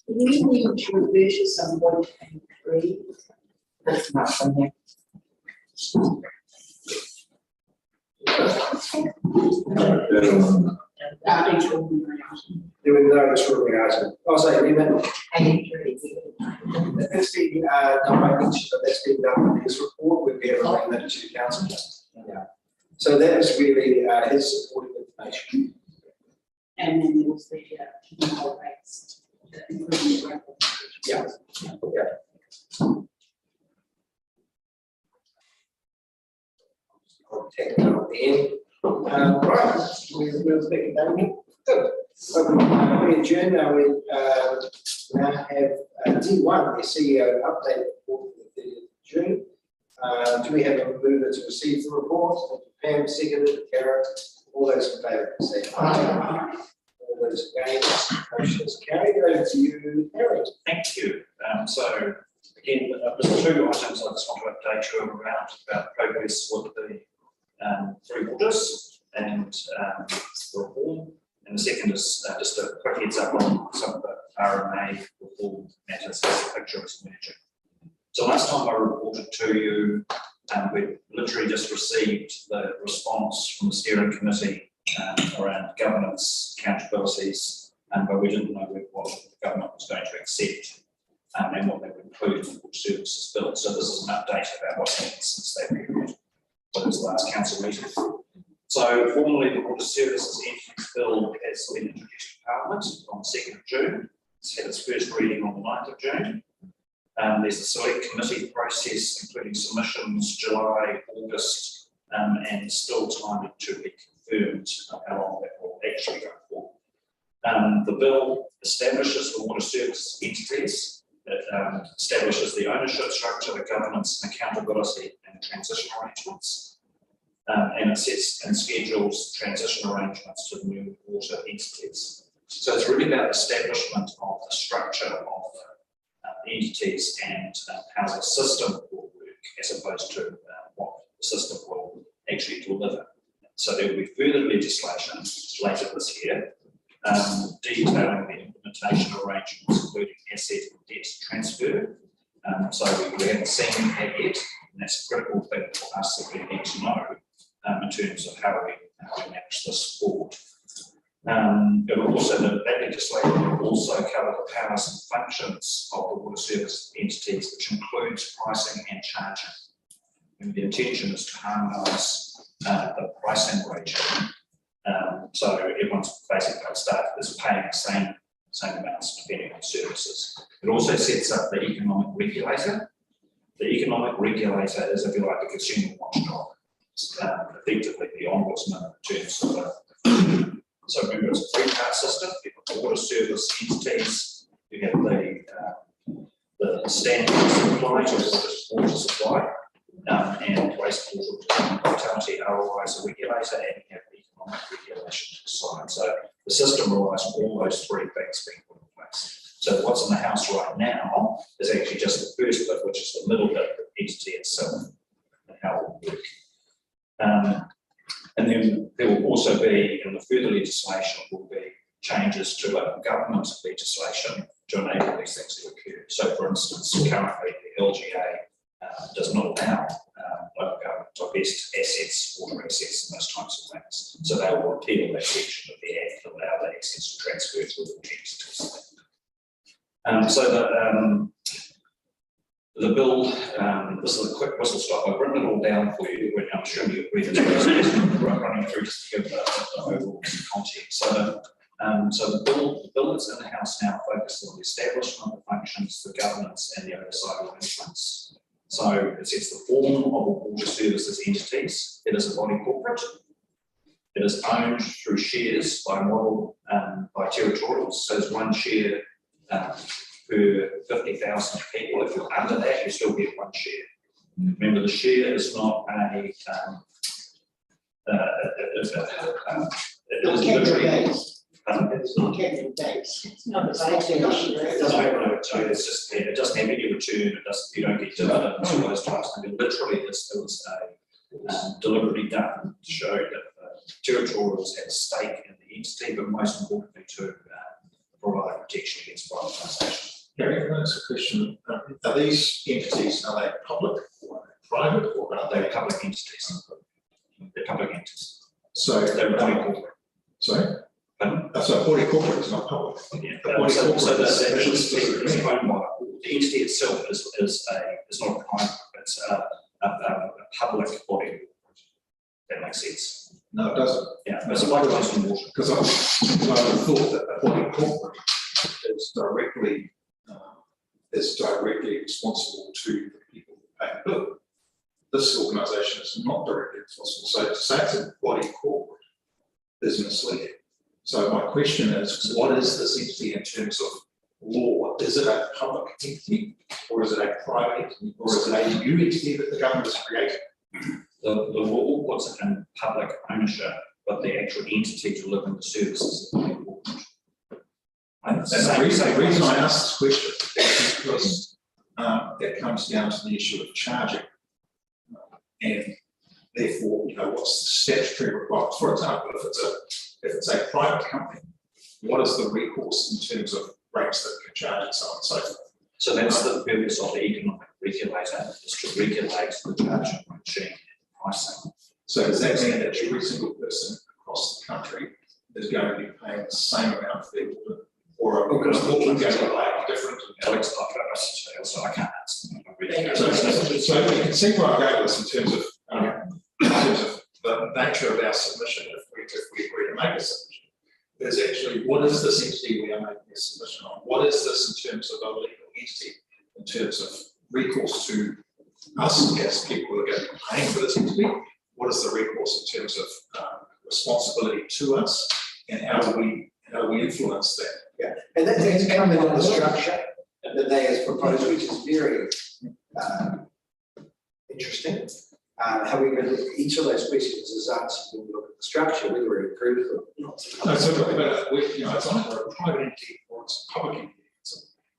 We need to purchase some 1.3. That's not from here. Doing no extraordinary item. I'll say, that's been done by each, but that's been done in his report. We've been recommended to the council. Yeah. So that is really his supporting information. And then there was the more rates. Yeah. I'll take it at the end. Right, we'll take it down. Good. So we adjourn now. We now have D1, the CEO update report for the 30th of June. Do we have a mover to receive the report? Pam, seconded. Karen, all those in favour, say aye. All those against, motion is carried. Over to you, Harry. Thank you. So again, there's two items I just want to update you around about progress with the 3 quarters and the reform. And the second is just a quick heads up on some of the RMA reform matters as the picture is emerging. So last time I reported to you, we literally just received the response from the steering committee around governance accountabilities, but we didn't know what the government was going to accept and what they would include in the Water Services Bill. So this is an update about what's happened since that period, what was the last council meeting. So formally, the Water Services Entities Bill has been introduced to Parliament on the 2nd of June. It's had its first reading on the 9th of June. There's a select committee process, including submissions, July, August, and still time to be confirmed how long that will actually go for. The bill establishes the water services entities. It establishes the ownership structure, the governance and accountability and transition arrangements. And it sets and schedules transition arrangements to the new water entities. So it's really about establishment of the structure of the entities and how the system will work as opposed to what the system will actually deliver. So there will be further legislation later this year detailing the implementation arrangements, including asset and debt transfer. So we haven't seen that yet, and that's a critical thing for us that we need to know in terms of how we manage this forward. It will also, that legislation will also cover the powers and functions of the water service entities, which includes pricing and charging. And the intention is to harmonise the pricing regime. So everyone's basically is paying the same amounts depending on services. It also sets up the economic regulator. The economic regulator is, if you like, the consumer watchdog. Effectively the ombudsman in terms of so remember it's a 3-part system. You've got the water service entities, you have the standard supply to water supply and wastewater totality ROI as a regulator, and you have the economic regulation to decide. So the system relies on all those 3 things being put in place. So what's in the house right now is actually just the first bit, which is the middle bit of the entity itself and how it will work. And then there will also be, in the further legislation, will be changes to local government legislation to enable these things to occur. So, for instance, currently the LGA does not allow local government to invest assets, water assets, and those types of things. So they will repeal that section of the Act to allow the assets to transfer to the entities. So the bill, this is a quick whistle stop. I've written it all down for you. I'm sure you've read it. Running through just to give the overall context. So the bill that's in the House now focuses on the establishment of functions, the governance, and the oversight arrangements. So it sets the form of water services entities. It is a body corporate. It is owned through shares by model by territorials. So there's 1 share per 50,000 people. If you're under that, you still get 1 share. Remember, the share is not a It's not it's just it doesn't have any return. It doesn't. You don't get dividends or those types of things. Literally, it was deliberately done to show that territorials had a stake in the entity, but most importantly to provide protection against privatisation. Gary, can I ask a question? Are these entities, are they public or are they private or are They're they? public entities. They're public entities. So, They're body corporate. sorry? Pardon? So body corporate is not public. Yeah. The body So corporate the is entity special is owned by, the entity itself is not a private, it's a public body. That makes sense. No, it doesn't. Yeah, it's a like Western Water. Because I would have thought that a body corporate is directly responsible to the people who pay the bill. This organisation is not directly responsible. So to say it's a body corporate is misleading. So my question is, what is this entity in terms of law? Is it a public entity or is it a private entity or is it a new entity that the government has created? The law puts it in public ownership, but the actual entity delivering the services is the body corporate. And the reason I ask this question is because it comes down to the issue of charging. And therefore, what's the statutory requirement? For example, if it's a private company, what is the recourse in terms of rates that can charge and so on and so forth? So that's the purpose of the economic regulator, is to regulate the charging regime and pricing. So does that mean that every single person across the country is going to be paying the same amount of their water? Or are we going to be paying different? Alex, so I can't answer. So you can see where I'm going with this in terms of the nature of our submission, if we agree to make a submission. There's actually, what is this entity we are making a submission on? What is this in terms of a legal entity, in terms of recourse to us as people who are going to be paying for this entity? What is the recourse in terms of responsibility to us, and how do we influence that? Yeah, and that's coming on the structure that they has proposed, which is very interesting. However, each of those questions is answered when we look at the structure, whether we approve it or not. No, so it's either a private entity or it's a public entity.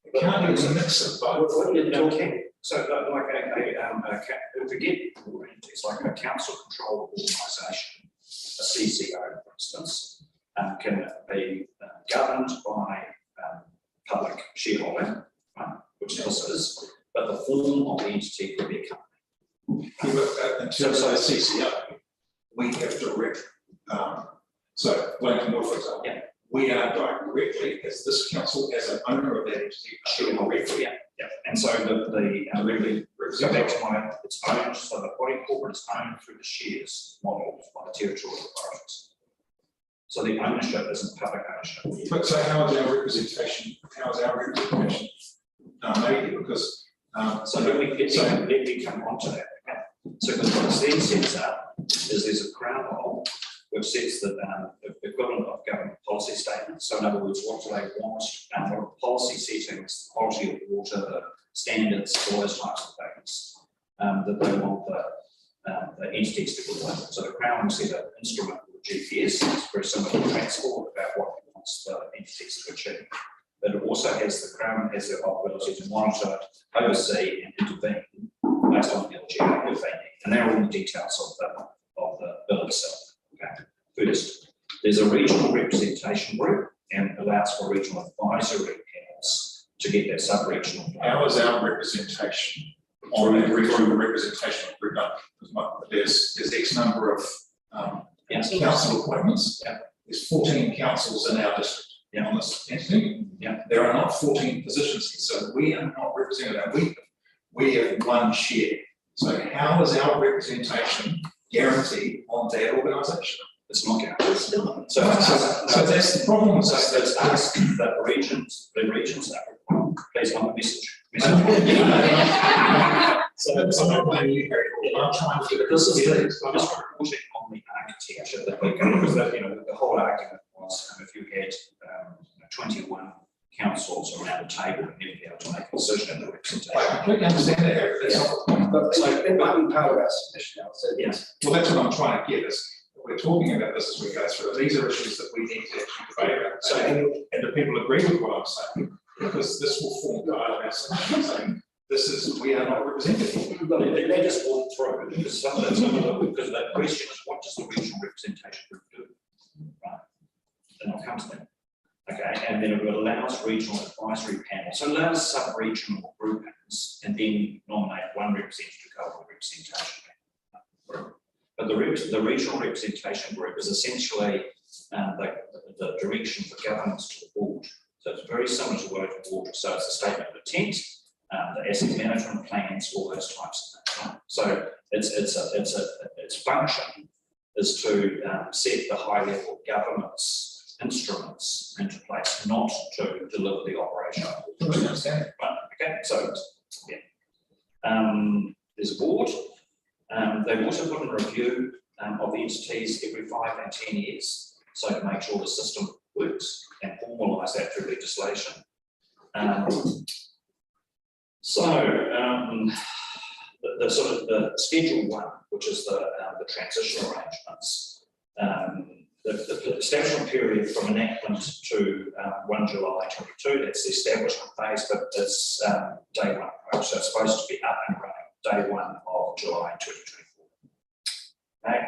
It can't be a mix of both. What are you talking? So forget entities like a council controlled organisation, a CCO, for instance, can be governed by public shareholding, which this is, but the form of the entity could be a company. In terms of the CCO, we have direct, so Wellington Water, for example, Yeah. we are directly, as this council, as an owner of that entity, directly. Yeah. And so really, go back to it's owned, so the body corporate is owned through the shares model by the territorial authorities. So the ownership isn't public ownership. But so how is our representation made here? Because So let me come on to that. Okay? So what it then sets up is there's a crown role which sets the equivalent of government policy statements. So in other words, what do they want? What are policy settings, the quality of water, the standards, all those types of things that they want the entities to put in. So the crown will set an instrument called GPS, it's very similar to transport about what it wants the entities to achieve. But it also has the crown has the ability to monitor, oversee, and intervene based on the LGA if they need. And they're all the details of the bill itself. Okay. First, there's a regional representation group and allows for regional advisory panels to get that sub-regional. how is our representation on that regional representation group done? There's X number of council appointments. Yeah. There's 14 councils in our district. Yeah. On this entity. Yeah. There are not 14 positions, so we are not represented. We have one share. So how is our representation guaranteed on that organisation? It's not guaranteed. So that's the problem. So it's asked that the regions are, please on the message. So I'm blaming you, Harry. I'm trying to do This is I'm just reporting on the architecture that we can, because the whole argument was if you had 21 councils around the table and never be able to make a decision in the representation. I completely understand that, Harry. That's not the point. But so it might be part of our submission now, so. Yes. Well, that's what I'm trying to get is, we're talking about this as we go through. These are issues that we need to actually debate about. So, and do people agree with what I'm saying? Because this will form part of our submission, saying, we are not represented here. They just walk through because because that question is what does the regional representation group do? Right. And I'll come to that. Okay, and then it allows regional advisory panels, so allows sub-regional groupings, and then nominate one representative to go on the representation panel. But the regional representation group is essentially the direction for governance to the board. So it's very similar to what a board, so it's a statement of intent, the asset management plans, all those types of things. Right? So its function is to set the high level governance instruments into place, not to deliver the operation. Right? Okay, so yeah. There's a board. They've also put in a review of the entities every 5 and 10 years, so to make sure the system works and formalise that through legislation. The sort of the Schedule 1, which is the transition arrangements, the establishment period from enactment to 1 July 22, that's the establishment phase, but it's day 1 approach, so it's supposed to be up and running day 1 of July 2024. Okay.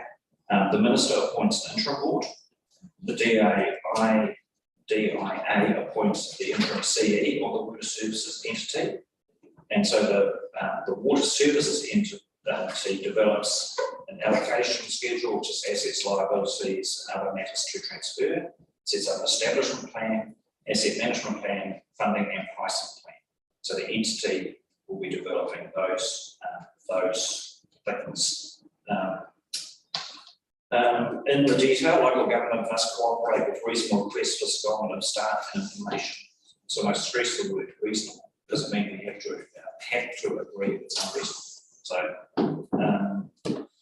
The Minister appoints an interim board. The DIA appoints the interim CE or the Water Services entity. And so the Water Services entity develops an allocation schedule, which is assets, liabilities, and other matters to transfer, sets up an establishment plan, asset management plan, funding and pricing plan. So the entity will be developing those things. In the detail, local government must cooperate with reasonable requests for secondment of staff and information. So I stress the word reasonable. Doesn't mean we have to agree if it's unreasonable.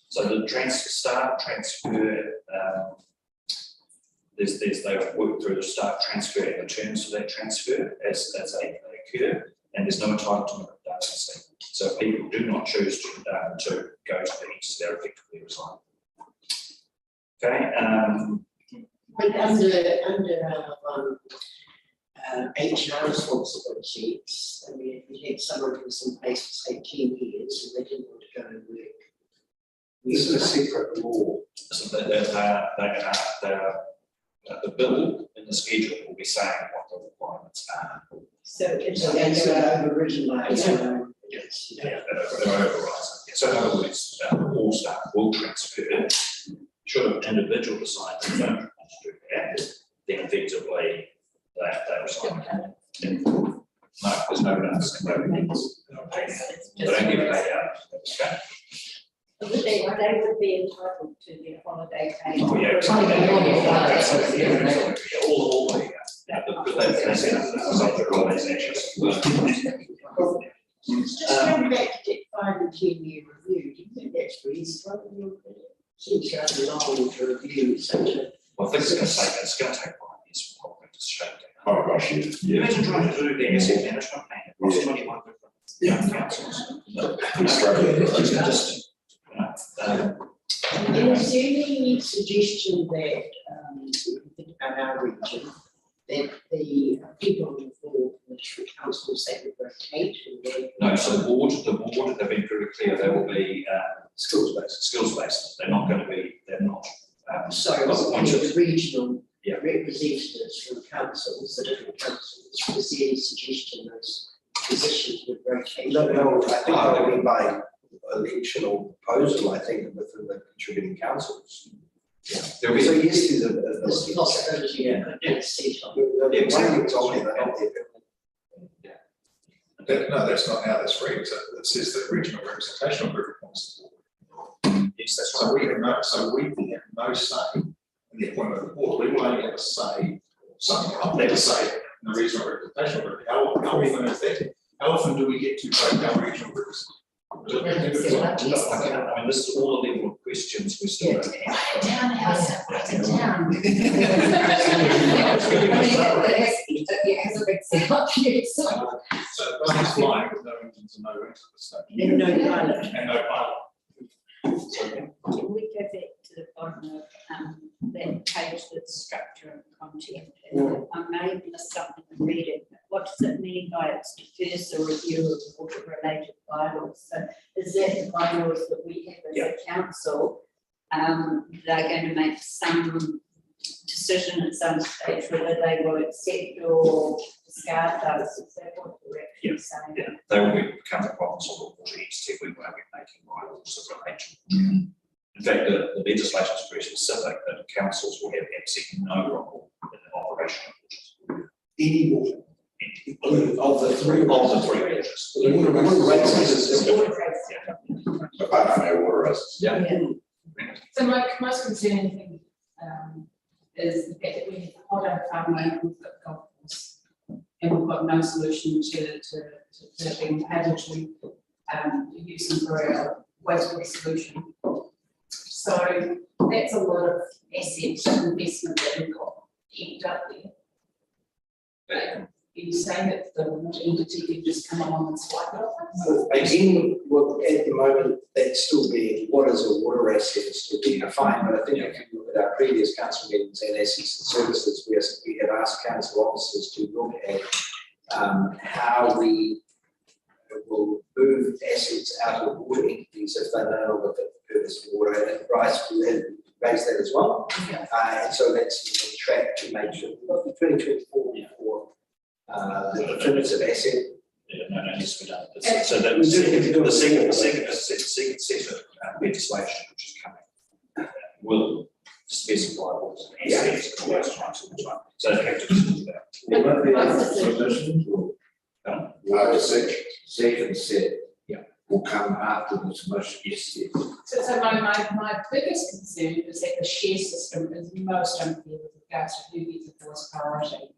So the staff transfer, they've worked through the staff transfer and the terms for that transfer as they occur, and there's no entitlement redundancy. So if people do not choose to go to the entity, they're effectively resigning. Okay. Like under HR responsibilities, I mean, if we had someone who's in place for say 10 years and they didn't want to go and work. This is a secret law. So the bill in the schedule will be saying what the requirements are. So it's overridden. Yes, yeah, they're overrides. So in other words, all staff will transfer. Should an individual decide they don't want to do that, then effectively they resign. No, there's no redundancy. They don't get paid out. Okay. They would be entitled to their holiday pay. Oh, yeah, absolutely. All the, because they set up the subject organisations. Just going back to get 5 and 10 year review, do you think that's reasonable? Seems to have a long to review such a. Well, I think it's going to take 5 years for probably to shake down. Oh, gosh, yeah. Imagine trying to do the asset management plan across 21 different councils. I'm struggling. Is there any suggestion that, about our region, that the people on the board, the councils, that would rotate? No, so the board, they've been very clear, they will be skills-based. They're not going to be, they're not. So the regional Yeah. representatives from councils, the different councils, is there any suggestion those positions would rotate? No, I think that would be by election or proposal, I think, within the contributing councils. Yeah. So yes, there's a There's a possibility, yeah, I don't see it on. The executive told me they're not there. No, that's not how this reads. It says that regional representational group appoints the board. Yes, that's So we have no say in the appointment of the board. We will only have a say, something I'll never say in the regional representational group. How often is that? How often do we get to vote our regional groups? I mean, this is all the level of questions we still don't have. Townhouse, town. So it's flying with no engines and no wings at this stage. And no pilot. And no pilot. Can we go back to the bottom of that page with structure and content? I may have missed something in reading, but what does it mean by it's defers a review of water-related bylaws? So is that the bylaws that we have as a council? They're going to make some decision at some stage whether they will accept or discard those, is that what you're actually saying? Yeah, they will become the province of the water entity we won't be making rivals of relation. In fact, the legislation is very specific that councils will have absolutely no role in the operation of waters. Any water. Of the three. Of the three waters. The water races is different. Apart from our water races. Yeah. So my most concerning thing is the fact that we have a hot farmland, we've got golf course, and we've got no solution to being able to use them for our wastewater solution. So that's a lot of asset investment that we've got end up there. Are you saying that the water entity can just come along and swipe it off us? Again, well, at the moment, that's still being, what is a water asset is still being defined, but I think if you look at our previous council meetings and assets and services, we have asked council officers to look at how we will move assets out of water entities if they no longer fit the purpose of water, and Bryce will have raised that as well. Yeah. And so that's on track to make sure, 2024 for the definitive asset. Yeah, no, needs to be done. So that was the second set of legislation which is coming will specify what assets and waste types all the time. So they have to do that. Will that be a submission or? No, second set. Yeah. Will come after the submission, yes. So my biggest concern is that the share system is most unfair with regards to who gets a voice priority.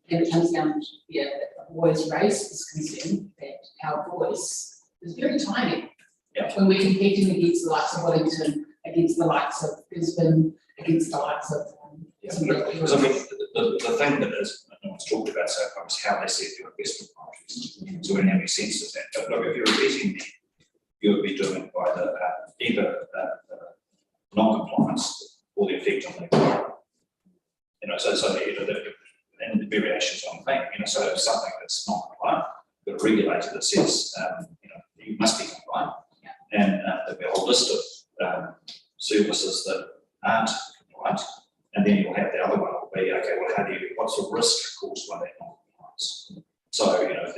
And it comes down to, the voice race is concerned that our voice is very tiny. Yeah. When we're competing against the likes of Wellington, against the likes of Brisbane, against the likes of. Because I mean, the thing that is, no one's talked about so far is how they set their investment priorities. So we don't have any sense of that. But look, if you're investing there, you would be doing it by the either non-compliance or the effect on the environment. And the variations on thing, so something that's not compliant, but a regulator that says, you must be compliant. Yeah. And there'll be a whole list of services that aren't compliant. And then you'll have the other one will be, okay, well, what's the risk caused by that non-compliance? So, if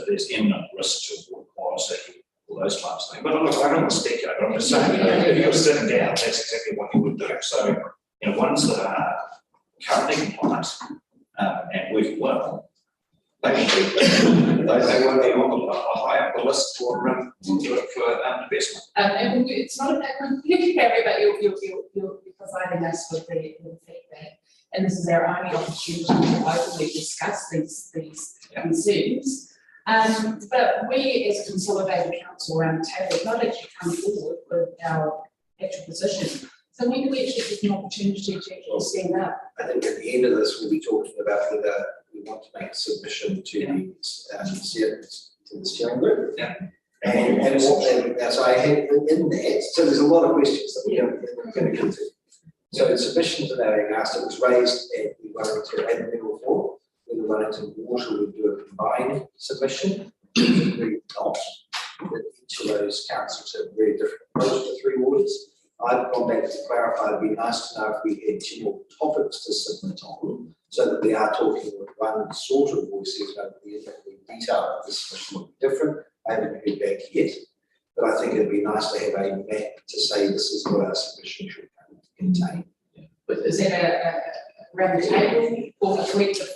there's imminent risk to water quality, all those types of things. But look, I don't want to speculate, but I'm just saying, if you're sitting down, that's exactly what you would do. So, ones that are currently compliant, and working well, they won't be on the high up the list for investment. And it's not about completely carry, but you're providing us with the feedback. And this is our only opportunity to openly discuss these concerns. But we as a consolidated council around the table not actually come forward with our actual position. So when do we actually get an opportunity to actually stand up? I think at the end of this, we'll be talking about whether we want to make a submission to the steering group. Yeah. And what they, so I had in that, so there's a lot of questions that we're going to get to. So the submission to that being asked, it was raised at the Wellington and Middle Four, whether Wellington Water would do a combined submission. Really not. That each of those councils have very different approach to three waters. I've gone back to clarify, it'd be nice to know if we had general topics to submit on, so that we are talking with one sort of voices, but the detail of the submission will be different. I haven't heard back yet, but I think it'd be nice to have a map to say this is what our submission should contain. But is that a round the table or collective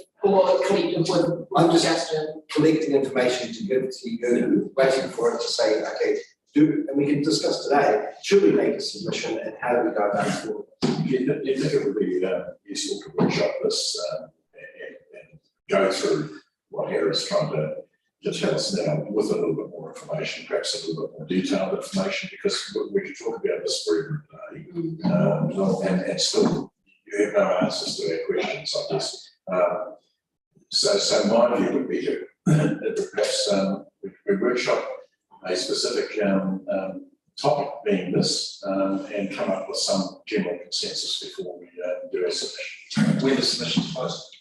with? I'm just collecting information to give to you, waiting for it to say, okay, and we can discuss today, should we make a submission and how do we go about it? You think it would be useful to workshop this and go through what Hera's trying to tell us now with a little bit more information, perhaps a little bit more detailed information, because we could talk about this for every day, and still you have no answers to our questions, I guess. So my view would be to perhaps we workshop a specific topic being this, and come up with some general consensus before we do our submission. When the submission is posted?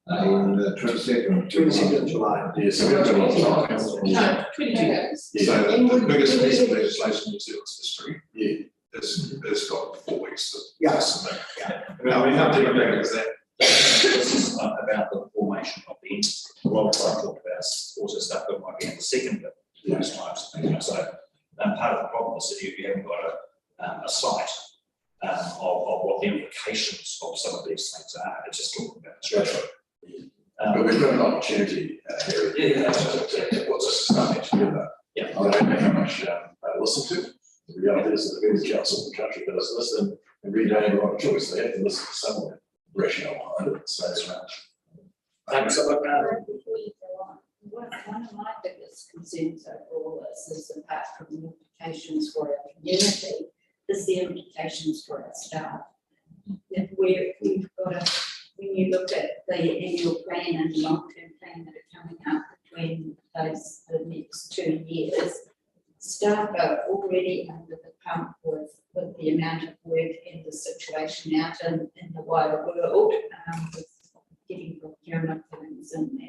In the 22nd of July. Yes, we've got a lot of time. No, 22 days. Yeah. So the biggest piece of legislation in New Zealand's history Yeah. has got 4 weeks to. Yeah. submit. I mean, how democratic is that? This is about the formation of the entity. A lot of what I talked about is also stuff that might be in the second bit, most times. So, part of the problem is that you haven't got a sight of what the implications of some of these things are. It's just talking about the structure. But we've got an opportunity here to put this stuff together. Yeah. I don't know how much I listen to. The reality is that the Village Council of the country does listen every day, and a choice. They have to listen to some rationale behind it. So, Thanks a lot, Before you go on, one of my biggest concerns overall is apart from the implications for our community, is the implications for our staff. If we've got when you look at the annual plan and long-term plan that are coming up between the next 2 years, staff are already under the pump with the amount of work and the situation out in the wider world, with getting procurement things and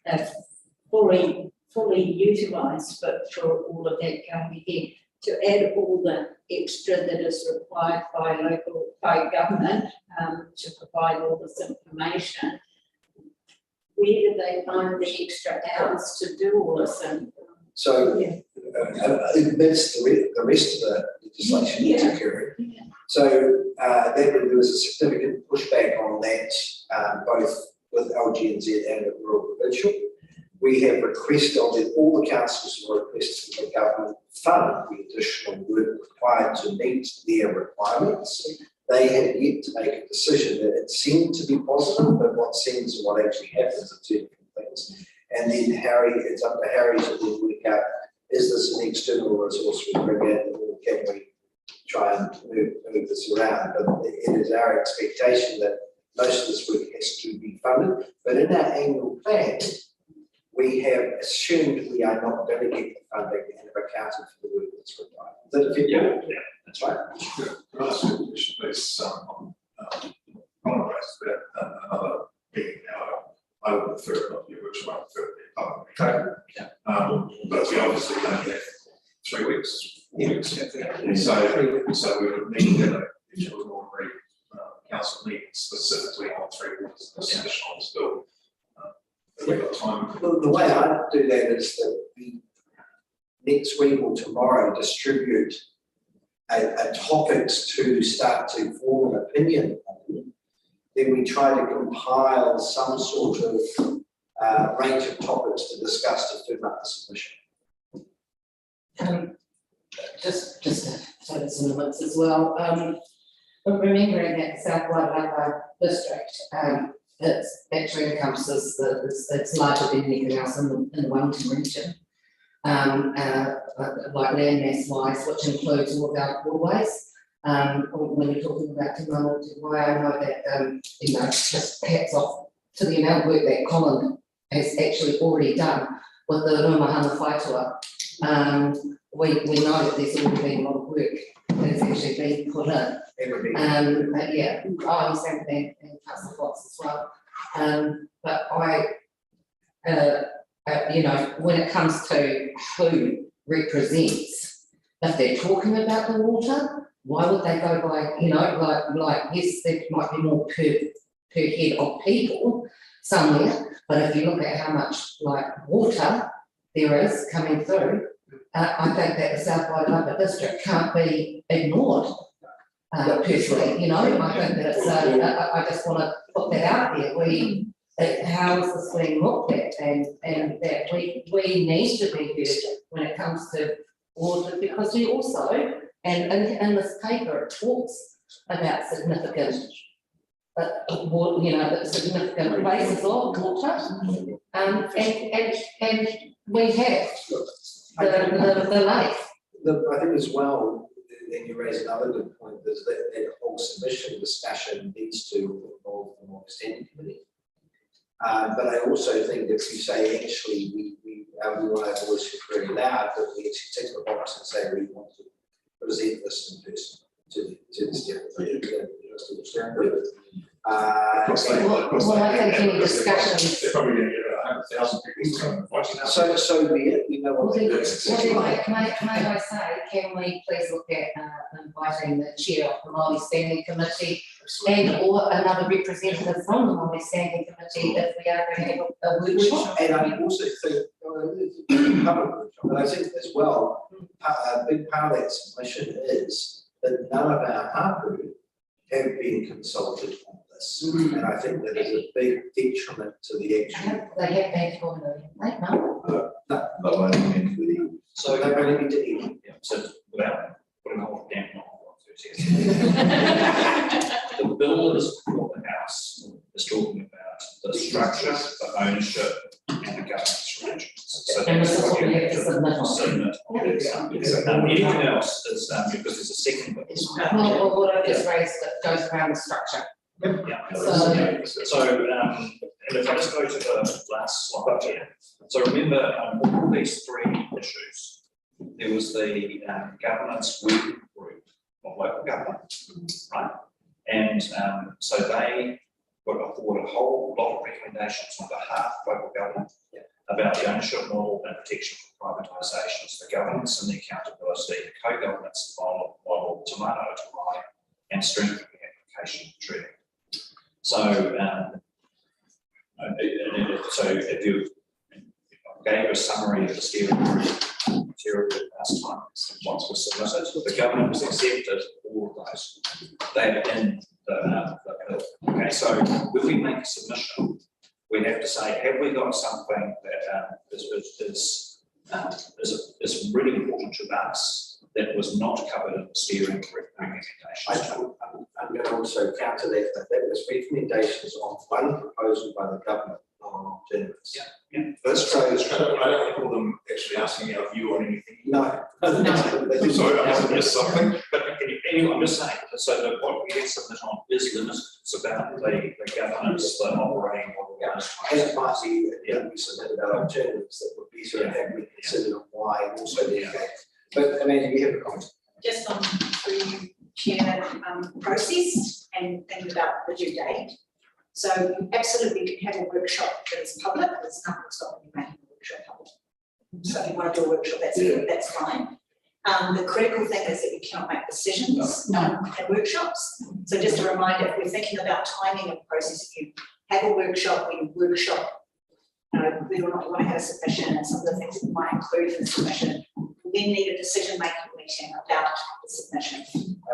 that, fully utilised, but for all of that going ahead, to add all the extra that is required by government, to provide all this information, where do they find the extra hours to do all this? And So, that's the rest of the legislation Yeah. that's occurring. So, there was a significant pushback on that, both with LGNZ and at Rural Provincial. We have requested, all the councils have requested that the government fund the additional work required to meet their requirements. They have yet to make a decision. That it seemed to be positive, but what seems and what actually happens are two different things. And then it's up to Harry to then work out, is this an external resource we bring in, or can we try and move this around? But it is our expectation that most of this work has to be funded. But in our annual plan, we have assumed we are not going to get the funding and have accounted for the work that's required. Is that a fair point? Yeah, That's right. Can I ask you a question, please? On another meeting now, I would prefer it not to be which one, prefer it to be public. But we obviously only have 3 weeks, 4 weeks. So we would need to get each of the ordinary council meetings specifically on 3 weeks, this additional bill. We've got time. The way I do that is that we next week or tomorrow distribute a topics to start to form an opinion on. Then we try to compile some sort of range of topics to discuss to firm up the submission. Just to say this in the mix as well, but remembering that South Wairarapa district, it actually encompasses it's larger than anything else in the Wellington region. Like landmass wise, which includes all of our waterways. When you're talking about Te Mamo Te Wai, I know that, just hats off to the amount of work that Colin has actually already done with the Rumahana Whaitua. We know that there's already been a lot of work that's actually been put in. Yeah, I understand that and Councillor Fox as well. But when it comes to who represents, if they're talking about the water, why would they go by, like yes, there might be more per head of people somewhere, but if you look at how much water there is coming through, I think that the South Wairarapa district can't be ignored. Personally, I think that it's, I just want to put that out there. How is this being looked at, and that we need to be heard when it comes to water, because we also, and in this paper, it talks about significant, the significant places of water, and we have the lake. I think as well, then you raise another good point, is that whole submission discussion needs to involve the more extended committee. But I also think that if you say actually we want our voice very loud, that we actually tick the box and say we want to present this in person to the steering group. Well, I think any discussions, They're probably going to get 500,000 people, 240,000. So be it, we know Well, what. then, That's well, exactly then, right. may I say, can we please look at inviting the chair of the Māori Standing Committee and or another representative from the Māori Standing Committee if we are going to have a workshop? And I also think, public workshop, but I think as well, a big part of that submission is that none of our hapu have been consulted on this. And I think that is a big detriment to the actual. They have been for the late month. But I think the, So, They only need to eat. yeah, so without putting a whole damn on the bill that is before the House is talking about the structure, the ownership, and the governance arrangements. So And that's this is what what you we have have to to submit on. submit. Anything else is, because there's a second. bit. Well, what I just raised that goes around the structure. Yeah. So- And if I just go to the last slide here, so remember, all these three issues, there was the governance working group of local government, right? And so they put forward a whole lot of recommendations on behalf of local government about the ownership model and protection from privatisations, the governance and the accountability, the co-governance model, tomato to right, and strengthening the application of treaty. So, so if you gave a summary of the steering group material last time, once was submitted, the government was accepted, all of those. They're in the bill. Okay, so if we make a submission, we have to say, have we got something that is really important to us that was not covered in the steering group recommendations? I'm going to also counter that, that was recommendations on one proposal by the government, not on alternatives. Yeah. That's true, that's true. I don't recall them actually asking our view on anything. No. I'm sorry, I must have missed something. But anyway, I'm just saying, so that what we get submitted on is limited, it's about the governance, the operating model. As it might be, we submitted our alternatives that would be sort of have we considered on why and also the impact. But Amanda, you have a comment? Just on through chair process and thinking about the due date. So you absolutely can have a workshop that is public, there's nothing stopping you making a workshop public. So if you want to do a workshop, that's fine. The critical thing is that you cannot make decisions at workshops. So just a reminder, if we're thinking about timing of process, if you have a workshop, we workshop, whether or not you want to have a submission and some of the things that you might include in the submission, we then need a decision-making meeting about the submission.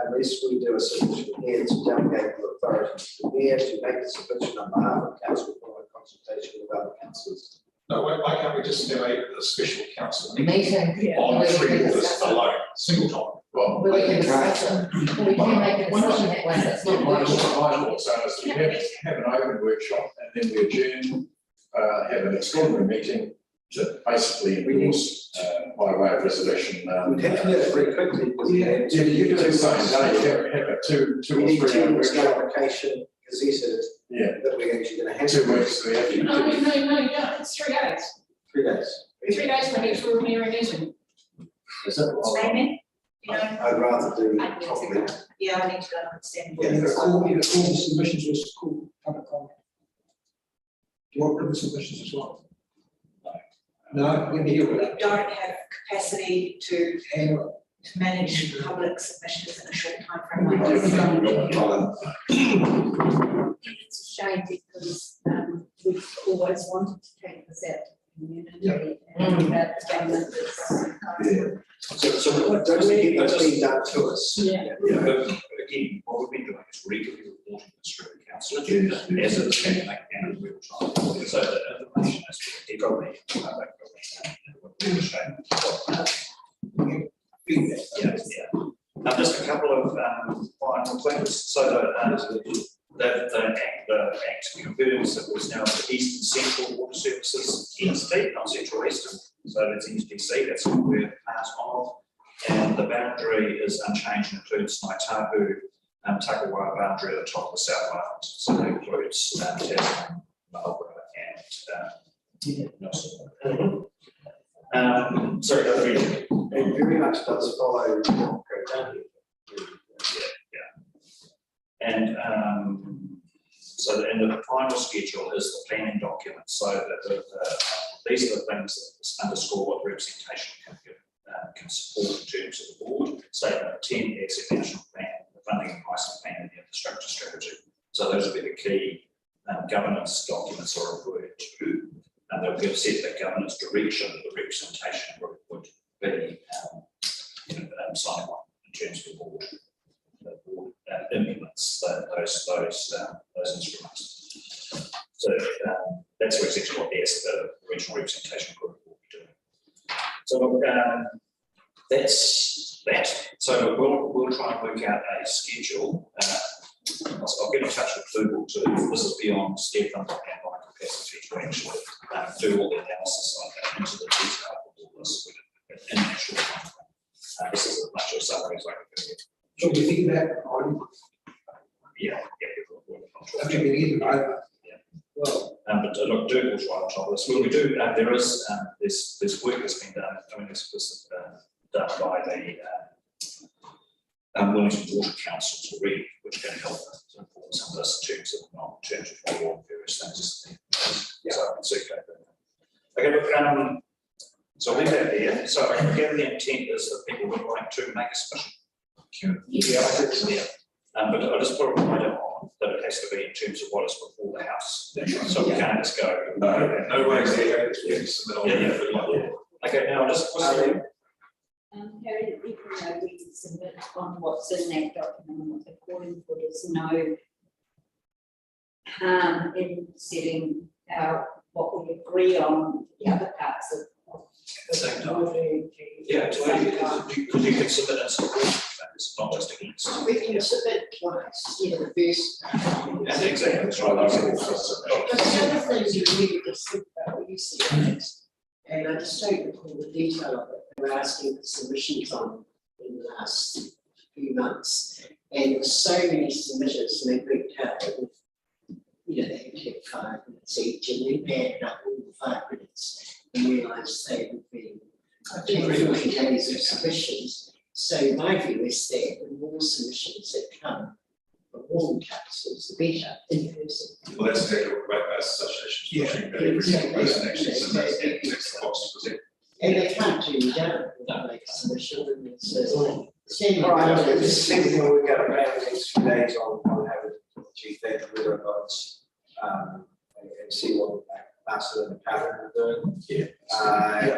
Unless we do a submission here to delegate the authority to the mayor to make a submission on behalf of council following consultation with other councillors. No, why can't we just have a special council meeting Meeting. on Where we three can orders discuss it. alone, single time? well, Where we can discuss it. Well, we can make a decision that way, that's not Well, like. what I thought, so is we have an open workshop and then we adjourn, have an extraordinary meeting to basically endorse, by way of resolution. We'd have to do it very quickly because we have Yeah, you do the same day, have a two we or need 3 hour 2 weeks workshop. notification, gazetted, Yeah, that we're actually going to have. 2 weeks, so we have to. No, you don't, it's 3 days. 3 days. 3 days for each ordinary meeting. Is that? Amy, you know, I'd rather do I need to properly. go. Yeah, I need to go and understand. Yeah, In all the submissions was called public comment. Do you want written submissions as well? No, we deal with We that. don't have capacity to Handle manage public submissions in a short time frame. We like this. It's a shame because we've always wanted to take this out to the community and that the government is. So what Don't forget what's been done to us. Yeah. but again, what we've been doing is regularly reporting this through the council agenda as it's been like, and we'll try. So the information is everybody. Just a couple of final things. So the act confirms that there's now the Eastern Central Water Services entity, not Central Eastern. So that's ESDC, that's what we're part of. And the boundary is unchanged and includes Naitahu, Takawā boundary at the top of the South Island. So that includes Tasman, Marlborough and Nelson. Sorry, that's really. It very much does follow. And So that in the final schedule is the planning document, so that these are the things that underscore what representation can support in terms of the board. Statement of intent, the exit national plan, the funding and pricing plan, and the infrastructure strategy. So those will be the key governance documents are referred to, and they'll give set the governance direction. The representation group would be signing on in terms of the board. The board implements those instruments. So that's exactly what the regional representation group will be doing. So that's that. So we'll try and work out a schedule. I'll get in touch with Google too. This is beyond Stefan and my capacity to actually do all the analysis like that into the detail of all this in a short time. This is as much a summary as I can get. So we think that on, Yeah. have you been given over? Well, But look, Dirk will try on top of this. Well, we do, there is, this work that's been done, I mean, this was done by the Wellington Water Council to read, which can help to inform some of this in terms of what various things. So I can circulate that. Okay, look, so I'll leave that there. So I gather the intent is that people would like to make a submission. Yeah. But I'll just put a reminder on that it has to be in terms of what is before the house. So we can't just go. No worries there. Okay, now just. Harry, even though we submit on what's in that document and what they're calling for, there's no harm in setting out what we agree on the other parts of. Same time. Yeah, because you can submit and support things, not just against. We can submit twice, the first. Yeah, exactly, that's right. But the other things you really just think about what you see, and I just don't recall the detail of it. They were asking for submissions on in the last few months, and there were so many submitters, and they worked out that they had to take 5 minutes each, and then added up all the 5 minutes and realised they would be 10, 14 days of submissions. So my view is that the more submissions that come from all councils, the better in person. Well, that's exactly what Great Bass Association is pushing, that every single person actually submits and ticks the box to present. And they can't do that, make a submission, and it's All right, this is the we've got around the next few days on having chief that with our votes, and see what Master and the pattern are doing. Yeah.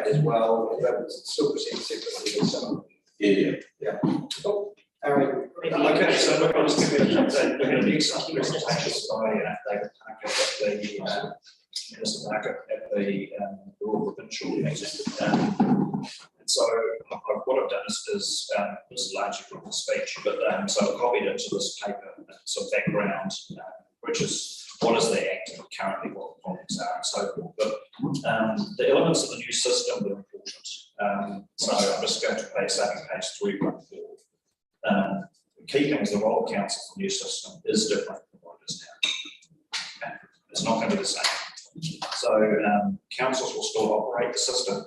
As well, but it's still proceeding separately with some. Yeah. Oh, Aaron. Okay, so look, I'll just give you an update. We're going to do some presentations by David Parker at the Minister Parker at the Royal Provincial meeting. And so what I've done is this is largely from the speech, but so I've copied into this paper some background, which is what is the Act currently, what the problems are, and so forth. But the elements of the new system are important. So I'm just going to page 314. The key thing is the role of council for the new system is different from what it is now. Okay? It's not going to be the same. So councils will still operate the system.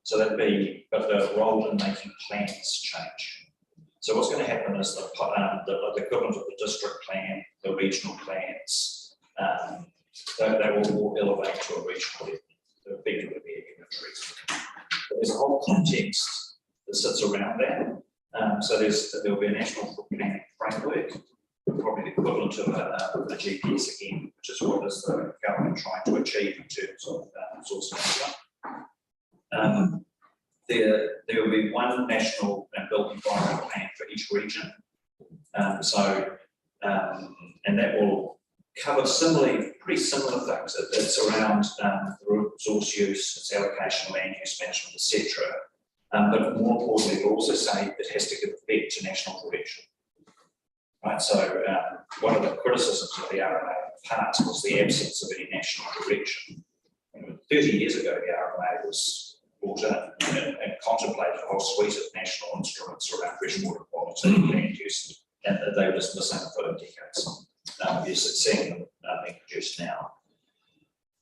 So that'd be, but the role in making plans change. So what's going to happen is the equivalent of the district plan, the regional plans, they will all elevate to a regional level. They'll effectively be a unitary. But there's a whole context that sits around that. So there will be a national planning framework, probably the equivalent of a GPS again, which is what is the government trying to achieve in terms of resource management. There will be one national and built environment plan for each region. And that will cover pretty similar things. It's around the resource use, its allocation, land use management, etc. But more importantly, we also say it has to give effect to national direction. Right. So one of the criticisms of the RMA in the past was the absence of any national direction. 30 years ago, the RMA was brought in and contemplated a whole suite of national instruments around freshwater quality, land use, and they were just missing for decades. You're seeing them being produced now.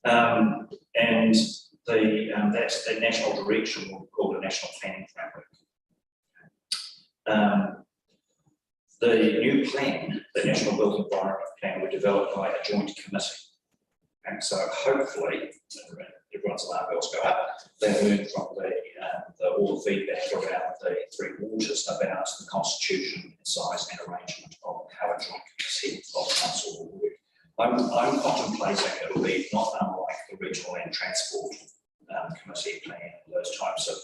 And that national direction will be called a national planning framework. The new plan, the National Built Environment Plan, were developed by a joint committee. And so hopefully, everyone's alarm bells go up, they learned from all the feedback around the three waters about the constitution, size and arrangement of how a joint committee of council will work. I'm contemplating it'll be not unlike the Regional Land Transport Committee plan, those types of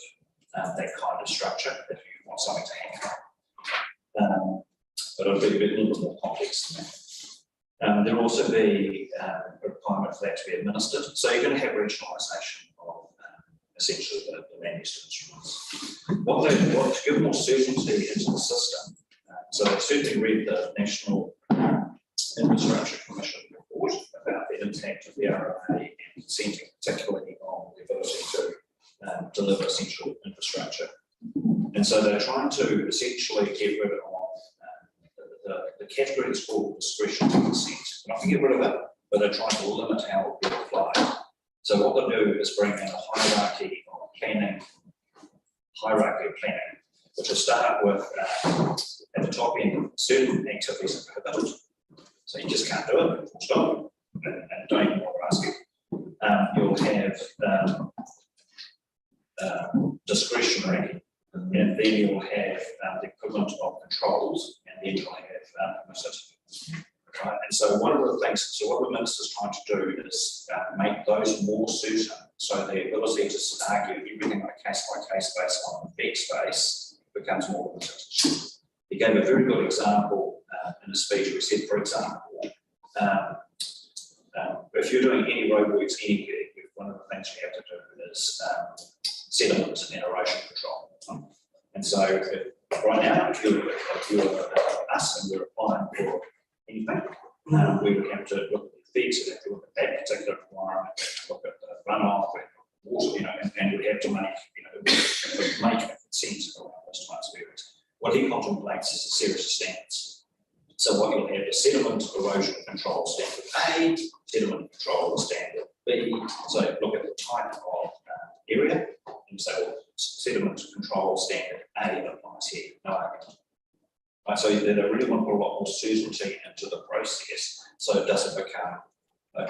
that kind of structure, if you want something to hang on. But it'll be a little bit more complex than that. There'll also be a requirement for that to be administered. So you're going to have regionalisation of essentially the land use instruments. To give more certainty into the system. So they certainly read the National Infrastructure Commission report about the impact of the RA and consenting, particularly on the ability to deliver essential infrastructure. And so they're trying to essentially get rid of the category is called discretionary consent. They're not going to get rid of it, but they're trying to limit how it will be applied. So what they'll do is bring in a hierarchy of planning, which will start with at the top end, certain activities are prohibited. So you just can't do it, full stop, and don't even bother asking. You'll have discretionary, and then you'll have the equivalent of controls, and then you'll have permitted. Right? And so one of the things, so what the minister's trying to do is make those more certain, so the ability to argue everything on a case-by-case basis on the effect space becomes more limited. He gave a very good example in his speech. He said, for example, if you're doing any roadworks anywhere, one of the things you have to do is sediment and erosion control. And so right now, if you're us and we're applying for anything, we would have to look at the effects, we'd have to look at that particular environment, look at the runoff, water, and we'd have to make a consent around those types of areas. What he contemplates is a series of standards. So what you'll have is sediment erosion control standard A, sediment control standard B. So look at the type of area and say, well, sediment control standard A applies here, no argument. Right, so they really want to put a lot more certainty into the process, so it doesn't become an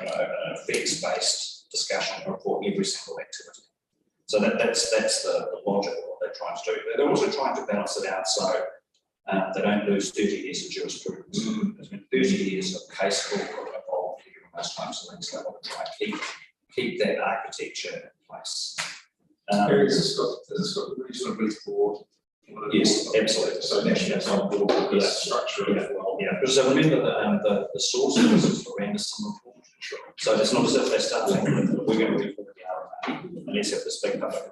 effects-based discussion for every single activity. So that's the logic of what they're trying to do. They're also trying to balance it out so they don't lose 30 years of jurisprudence. There's been 30 years of case law evolved here in most types of things. They want to try and keep that architecture in place. Has this got reasonably broad? Yes, absolutely. So that's on board with this structure as well. Yeah, so remember that the source of this is the Randerson report. So it's not as if they start thinking that we're going to reform the RMA unless if this big public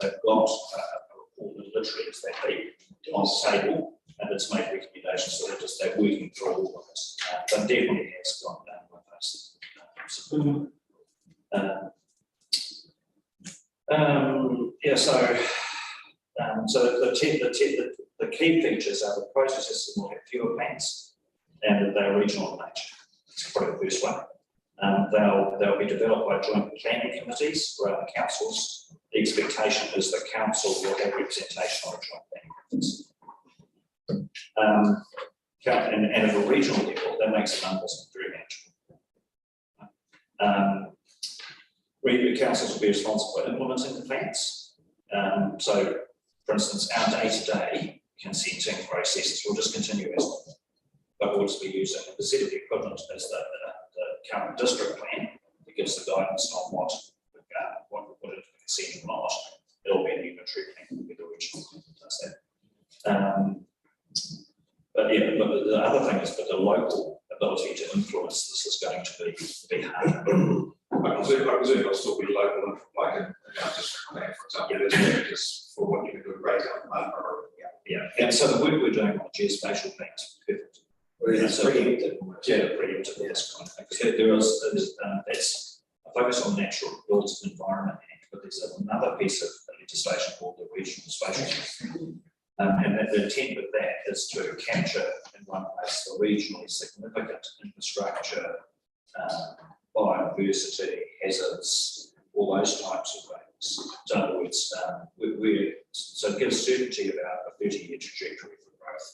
they've got a report that literally is that deep on the table and it's made recommendations, so they're working through all of this. But definitely has gone down with us. The key features are the processes will have fewer plants and that they're regional in nature. That's probably the first one. They'll be developed by joint planning committees rather than councils. The expectation is that council will have representation on the joint planning committees. And at a regional level, that makes the numbers very manageable. Regional councils will be responsible for implementing the plans. So, for instance, our day-to-day consenting processes will just continue as normal, but we'll just be using a specific equivalent as the current district plan that gives the guidance on what we put into the consent or not. It'll be an unitary plan with the original plan that does that. But the other thing is that the local ability to influence this is going to be harder. I presume it'll still be local, like in our district plan, for example, just for what you can do right out or And so the work we're doing on geospatial plans is perfect. Preemptive, yes, because there is that's a focus on natural built environment act, but there's another piece of legislation called the regional spatial plan. And the intent of that is to capture in one place the regionally significant infrastructure, biodiversity, hazards, all those types of things. So in other words, so it gives certainty about a 30-year trajectory for growth.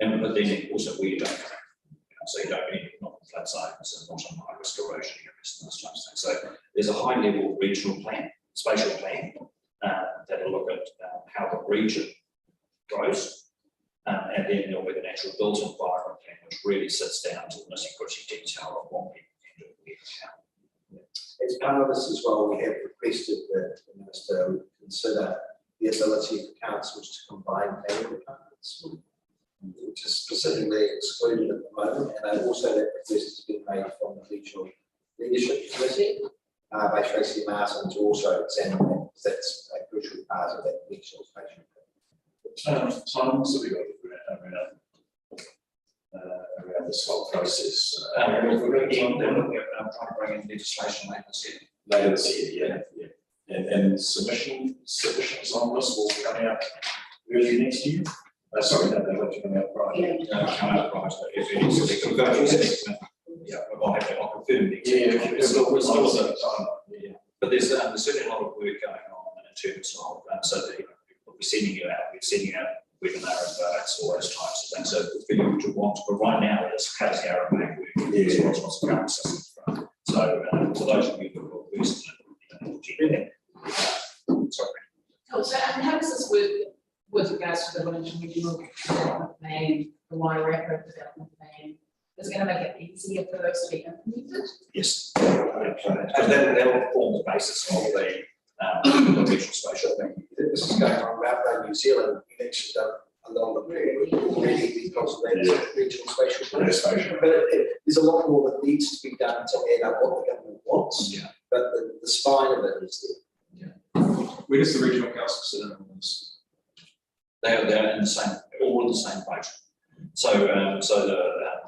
And but then also we don't, so you don't need not flood zones and not on high risk erosion areas and those types of things. So there's a high level regional plan, spatial plan, that'll look at how the region grows. And then there'll be the natural built environment plan, which really sits down to the nitty-gritty detail of what people can do with how. As part of this as well, we have requested that the minister consider the ability for councils to combine planning departments, which is specifically excluded at the moment, and also that request has been made from the regional leadership committee by Tracy Martin to also examine that, because that's a crucial part of that regional spatial. Times that we got around this whole process. We're looking at trying to bring in legislation later this year. Later this year, and submissions on this will come out early next year. Sorry, no, they won't come out right. Come out right, if it is, they can go to yeah, I'll have to, I'll confirm next year. But there's certainly a lot of work going on in terms of, so that we'll be sending you out webinar adverts, all those types of things. So for you to want, but right now it's how does our make work? What's the current system? So for those of you who are versed in it, sorry. Oh, so and how does this work with regards to the regional development plan, the Wairarapa development plan? Is it going to make it easier for those to be implemented? Yes. Because that'll form the basis of the regional spatial plan. This is going on about New Zealand. We've actually done a lot of work already because of that regional spatial plan. But there's a lot more that needs to be done to add up what the government wants. Yeah. But the spine of it is there. Where does the regional council sit in on this? They're in the same, all in the same boat. So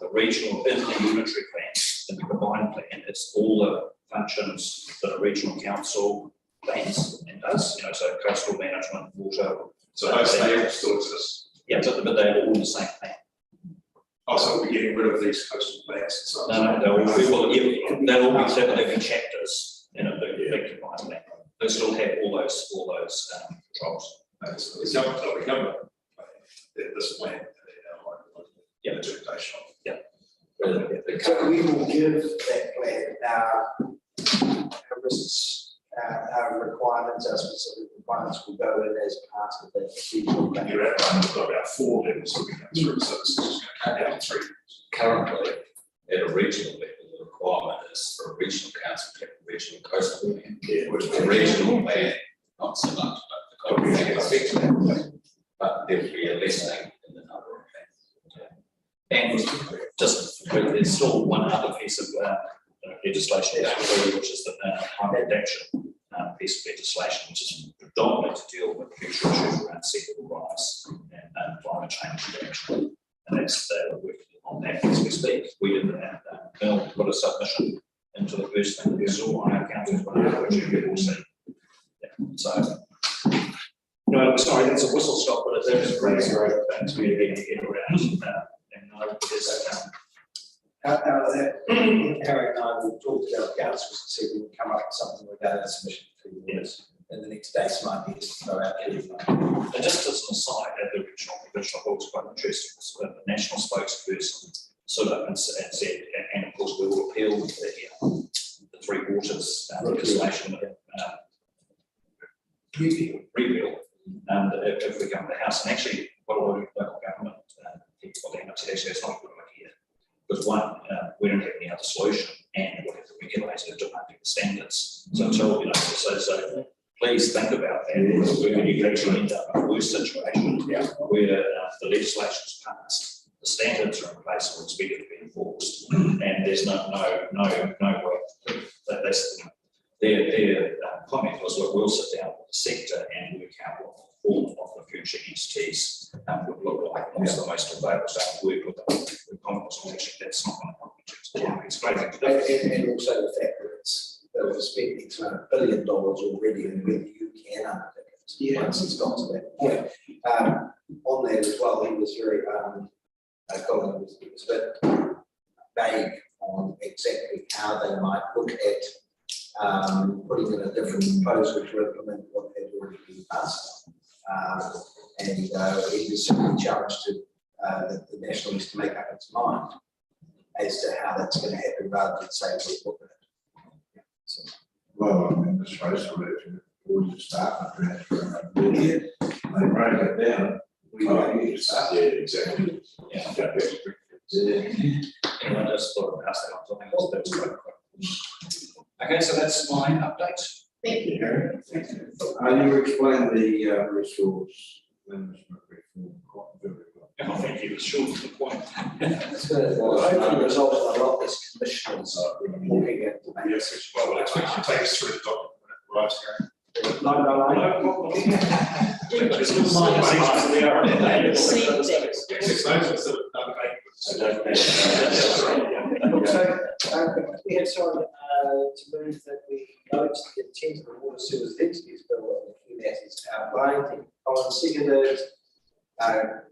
the regional, in the unitary plan, in the combined plan, it's all the functions that a regional council plans and does, so coastal management, water. So those stables still exist? Yeah, but they're all in the same plan. Oh, so we're getting rid of these coastal plans and so No, they'll all be chapters in a big combined plan. They still have all those controls. So the government, this plan, Yeah. interpretation. So we will give that plan our risks, our requirements, our specific requirements will go in as part of that regional plan. You're at about 4 levels that we go through, so this is going to come down to 3. Currently, at a regional level, the requirement is for a regional council to have a regional coastal plan. Which the regional plan, not so much, but the coastal plan, but there will be a lessening in the number of plans. And just, there's still one other piece of legislation, which is the climate action piece of legislation, which is predominantly to deal with future issues around sea level rise and climate change reduction. And that's we're working on that as we speak. We didn't have Bill put a submission into the first thing we saw on our council's one, which you will see. Yeah. So, sorry, that's a whistle stop, but it's a great thing to be able to get around. Harry and I will talk to our councils and see if we can come up with something regarding that submission for you. Yes. And the next day might be to go out there. And just as an aside, at the original provision, I thought was quite interesting, was the national spokesperson stood up and said, and of course we will appeal the Three Waters legislation, repeal, and if we come to the House, and actually, what a lot of local government people are actually it's not a good idea. Because one, we don't have any other solution, and we have the regulator demanding the standards. So until so please think about that, because we're going to actually end up in a worse situation where the legislation is passed, the standards are in place, and expected to be enforced, and there's no way that that's their comment was, look, we'll sit down with the sector and work out what the form of the future entities would look like. What's the most available stuff to work with the Congress, actually that's not going to happen. It's great thing to do. And also the fact that we're spending $200 billion already, and whether you can undertake it once it's got to that point. On that as well, he was very, Colin was a bit vague on exactly how they might look at putting in a different proposal to implement what had already been passed. And it was certainly challenged to the National List to make up its mind as to how that's going to happen rather than say we're looking at it. So, Well, in this case, we're actually, we just start and transfer. They break it down. Yeah, exactly. Yeah. Okay. And I just thought I'd pass that on, I think that's quite cool. Okay, so that's my update. Thank you. You explained the resource management reform quite very well. And I think you were short to the point. it's going to hopefully result in a lot less commissioners looking at the Yes, well, we'll expect you to take us through the document, right, Gary? No. It's still minor sections we are. Received it. Yes, those are sort of done, So don't mention. So, we have someone to move that we note the intent of the Water Service Entities Bill and a few matters outlined. On seconded,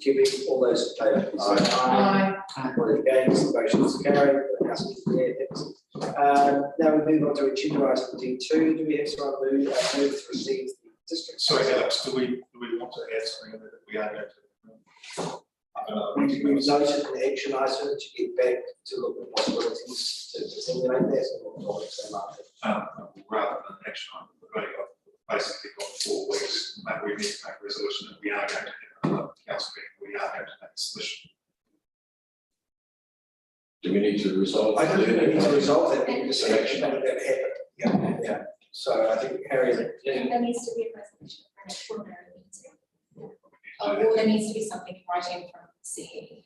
giving all those in favour, please say aye. All against, the motion is carried. The House is clear. Now we move on to agenda item D2. Do we have someone move to receive the district? sorry, Alex, do we want to add something that we are going to? We've noted an action item to get back to look at possibilities to stimulate that or not so much. Rather than action item, we've only got, basically got 4 weeks, maybe we need to make a resolution that we are going to have another council meeting, we are going to make a submission. Do we need to resolve? I don't think we need to resolve that, we can just say action that going to happen. Yeah. So I think Harry, There needs to be a resolution for an extraordinary meeting. Or there needs to be something in writing from CE.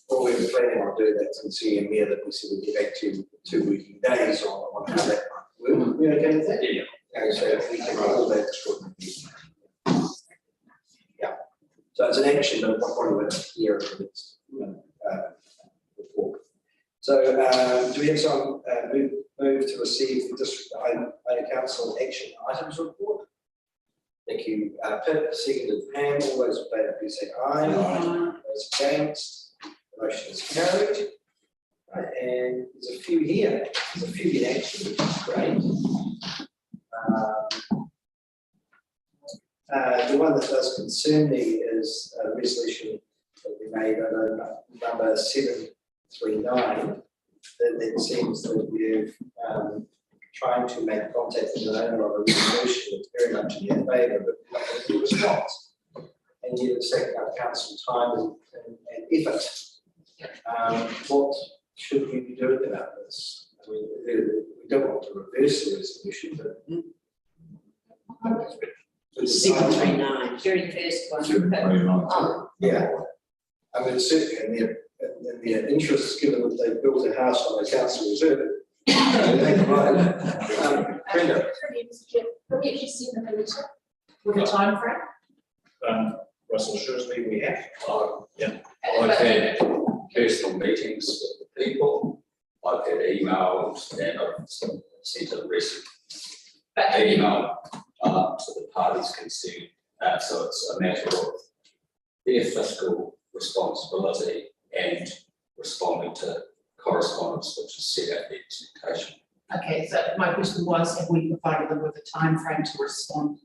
or we were planning on doing that and seeing here that we said we'd get back to 2 working days on how that might work. We okay with that? Yeah. Okay, so we can roll that extraordinary meeting. Yeah, so it's an action, but what probably won't hear of it report. So do we have some move to receive the district council action items report? Thank you, Pip, seconded Pam, all those in favour, please say aye. Those against, the motion is carried. Right, and there's a few here, there's a few in action, which is great. The one that does concern me is a resolution that we made under number 739. That it seems that we're trying to make contact with the owner of a resolution that's very much in their favour, but not getting a response. And yet it's taking up council time and effort. What should we be doing about this? I mean, we don't want to reverse the resolution, but. 739. Very first one. Yeah, I mean, certainly in their interests, given that they built a house on a council reserve. Brenda. Have we actually seen the letter with a time frame? Russell assures me we have. Yeah. I've had personal meetings with the people, I've had emails, and I've sent a recent email to the parties concerned. So it's a matter of their fiscal responsibility and responding to correspondence which is set out the expectation. Okay, so my question was, have we provided them with a time frame to respond?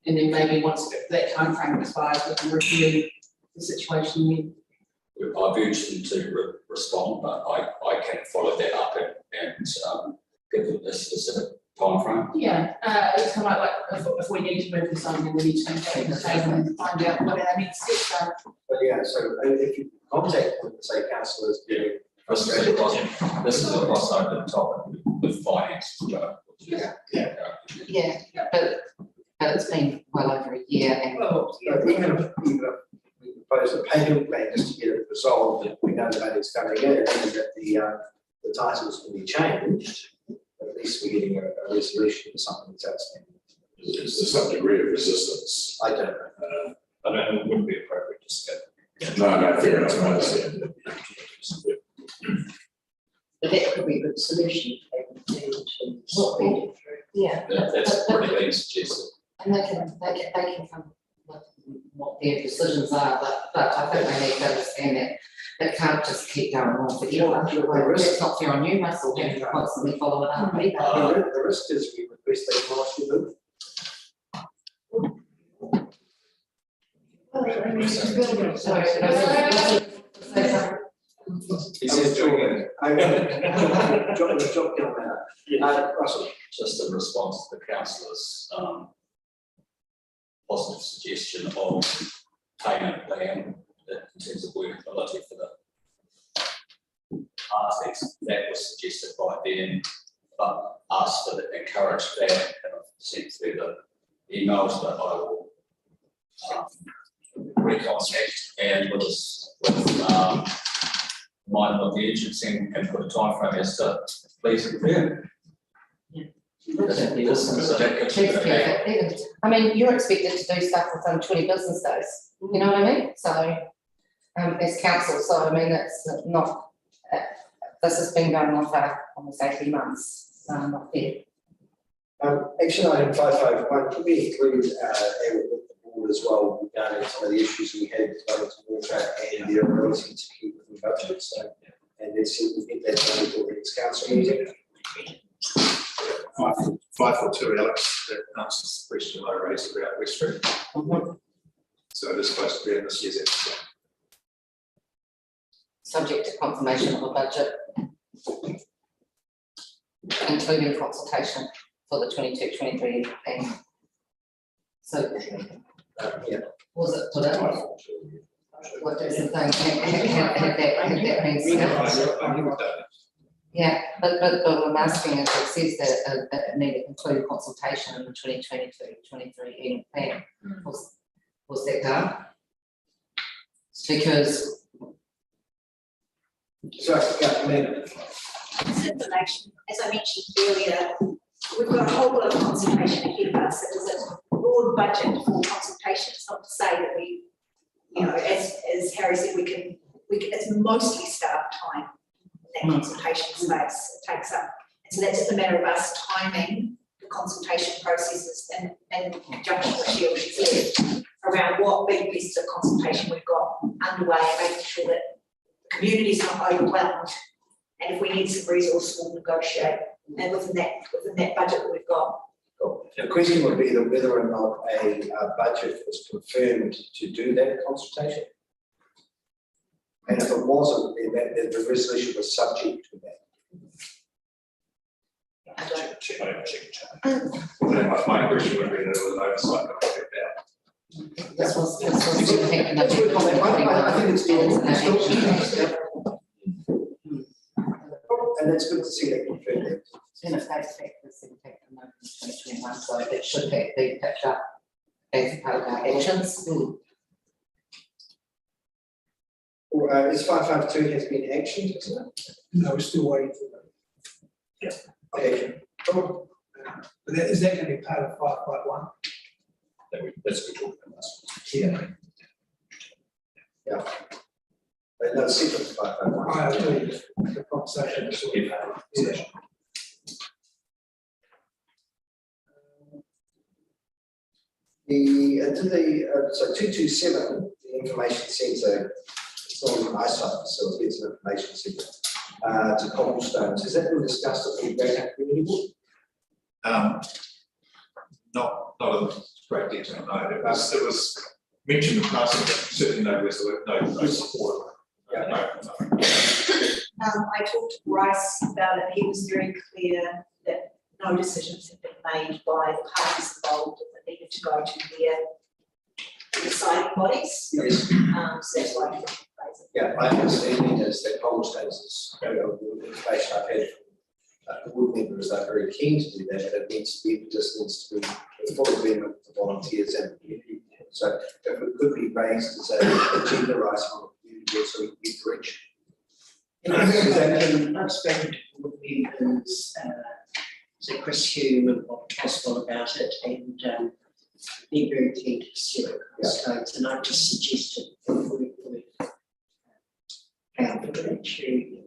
And then maybe once that time frame expires, we can review the situation then. I've urged them to respond, but I can follow that up and give them a specific time frame. Yeah, it's kind of like if we need to move this on, then we need to take the table and find out what our next steps are. But yeah, so if you contact them, say councillors, This is a crossover topic with finance. Yeah, but it's been well over a year and even if we propose a payment plan just to get it resolved, we know that it's coming in, and that the titles can be changed, at least we're getting a resolution to something that's outstanding. Is there some degree of resistance? I don't know. I don't know, it wouldn't be appropriate to skip. No, fair enough, I understand. But that could be a good solution. yeah. That's already been suggested. And they can come with what their decisions are, but I think they need to understand that it can't just keep going on forever. It's not fair on you, Russell, having to constantly follow it up. The risk is we request they pass your bill. Sorry, He says doing it. Job done now. Russell. Just in response to the councillor's positive suggestion of payment plan in terms of workability for the architects, that was suggested by them, but asked to encourage that, and I've sent through the emails, but I will recontact and mind of the agency and put a timeframe as to please confirm. So that gives you a bit of background. I mean, you're expected to do stuff within 20 business days, you know what I mean? So, as council, so I mean, it's not, this has been going on for almost 18 months, so I'm not fair. Action item 551, could we include, with the board as well, regarding some of the issues we had with Wellington Water and their ability to keep within budget, so, and let's see if we think that's going to be the next council meeting. 542, Alex, that answers the question I raised about West Street. So it is supposed to be in this year's episode. Subject to confirmation of a budget, including consultation for the 22-23 plan. So, Yeah. was it put in? What does it think? Had that been said? Yeah, but I'm asking if it says that it needed to include consultation in the 2022-23 plan. Was that done? Because So, yeah, Amanda. This information, as I mentioned earlier, we've got a whole lot of consultation ahead of us. It was a broad budget for consultation. It's not to say that we, you know, as Harry said, we can, it's mostly staff time in that consultation space it takes up. And so that's just a matter of us timing the consultation processes and junction with Sheila, she said, around what big pieces of consultation we've got underway and making sure that the community's not overwhelmed. And if we need some resources, we'll negotiate. And within that budget that we've got. The question would be that whether or not a budget was confirmed to do that consultation. And if it wasn't, then that the resolution was subject to that. My question would be that it was an oversight that I kept out. this was I think it's still. And it's good to see that confirmed. in effect, this impact on 2021, so it should be picked up as part of our actions. Is 552 has been actioned, isn't it? No, we're still waiting for that. Okay. But is that going to be part of 551? That's what we're talking about. Yeah. But no, secret to 551. I agree. The conversation is sort of, yeah. So 227, the information centre, it's not an eyesight facility, it's an information centre, to cobblestones. Has that been discussed at the Greater Community Board? Not in great detail, no. It was mentioned in passing, but certainly no support. I talked to Bryce about it. He was very clear that no decisions have been made by the parties involved that needed to go to their deciding bodies. Yes. So that's why I think it's crazy. Yeah, my understanding is that cobblestones is, the information I've had from the board members are very keen to do that, but it needs to be, just needs to be the full agreement with the volunteers and the community. So if it could be raised as a agenda item on the community board, so we can get rich. I've spoken to board members, so Chris Hume and Bob Caswell about it, and they're very keen to pursue it. Cobblestones, and I just suggested that we actually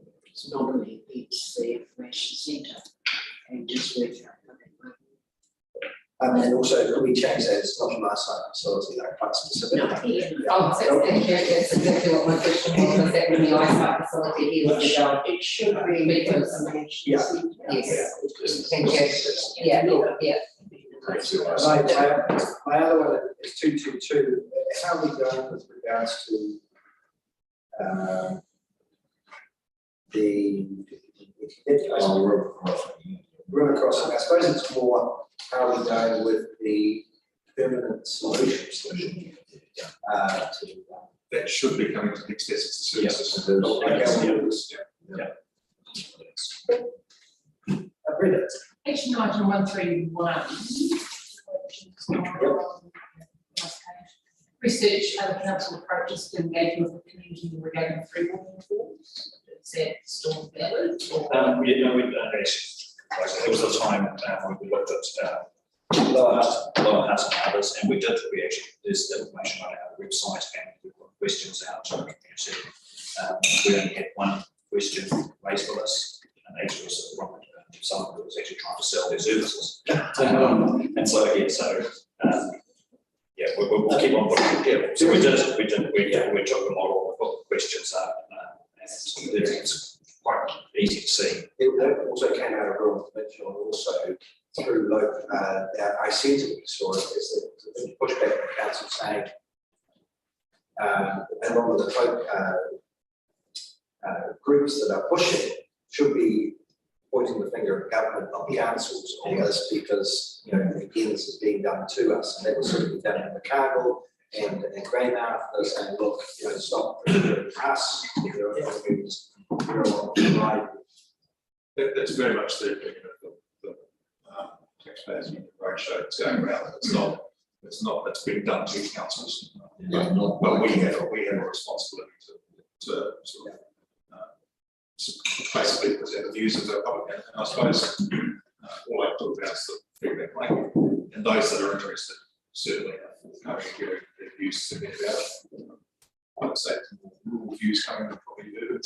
nominally it's the information centre and just work out how that might. And also, could we change that? It's not an eyesight facility, they're quite specific. No, yeah. Oh, that's exactly what my question was, was that when the eyesight facility here was the job? It should be Because- information Yeah. centre. Yes. Thank you. Yeah, yeah. My other one is 222, how are we going with regards to the river crossing? I suppose it's more how are we going with the permanent solutions That should be coming to the access to services. I've read it. Action item 131. Research other council approaches to engagement with the community regarding free walking tours. Is that still valid? Or? There was a time when we looked at Lower House and others, and we actually, there's information on our website and we've got questions out to the community. We only had one question raised with us, and actually was someone who was actually trying to sell their services. And so, yeah, we'll keep on putting it. So we took the model, we put the questions up, and it's quite easy to see. It also came out of rural convention, also through local, I see it, we saw it, is that the pushback from council saying, and one of the folk groups that are pushing should be pointing the finger at government, not the councils on this, because, you know, again, this is being done to us, and that was sort of done in McCarville and Greymouth. They're saying, look, you know, stop pushing us, there are other moves, we're along the right. That's very much the opinion of the taxpayers union roadshow that's going around. It's being done to councils. Well, we have a responsibility to sort of basically present the views of the public, and I suppose all I talk about is the feedback making, and those that are interested certainly are their views to be about it. I would say rural views coming from probably urban.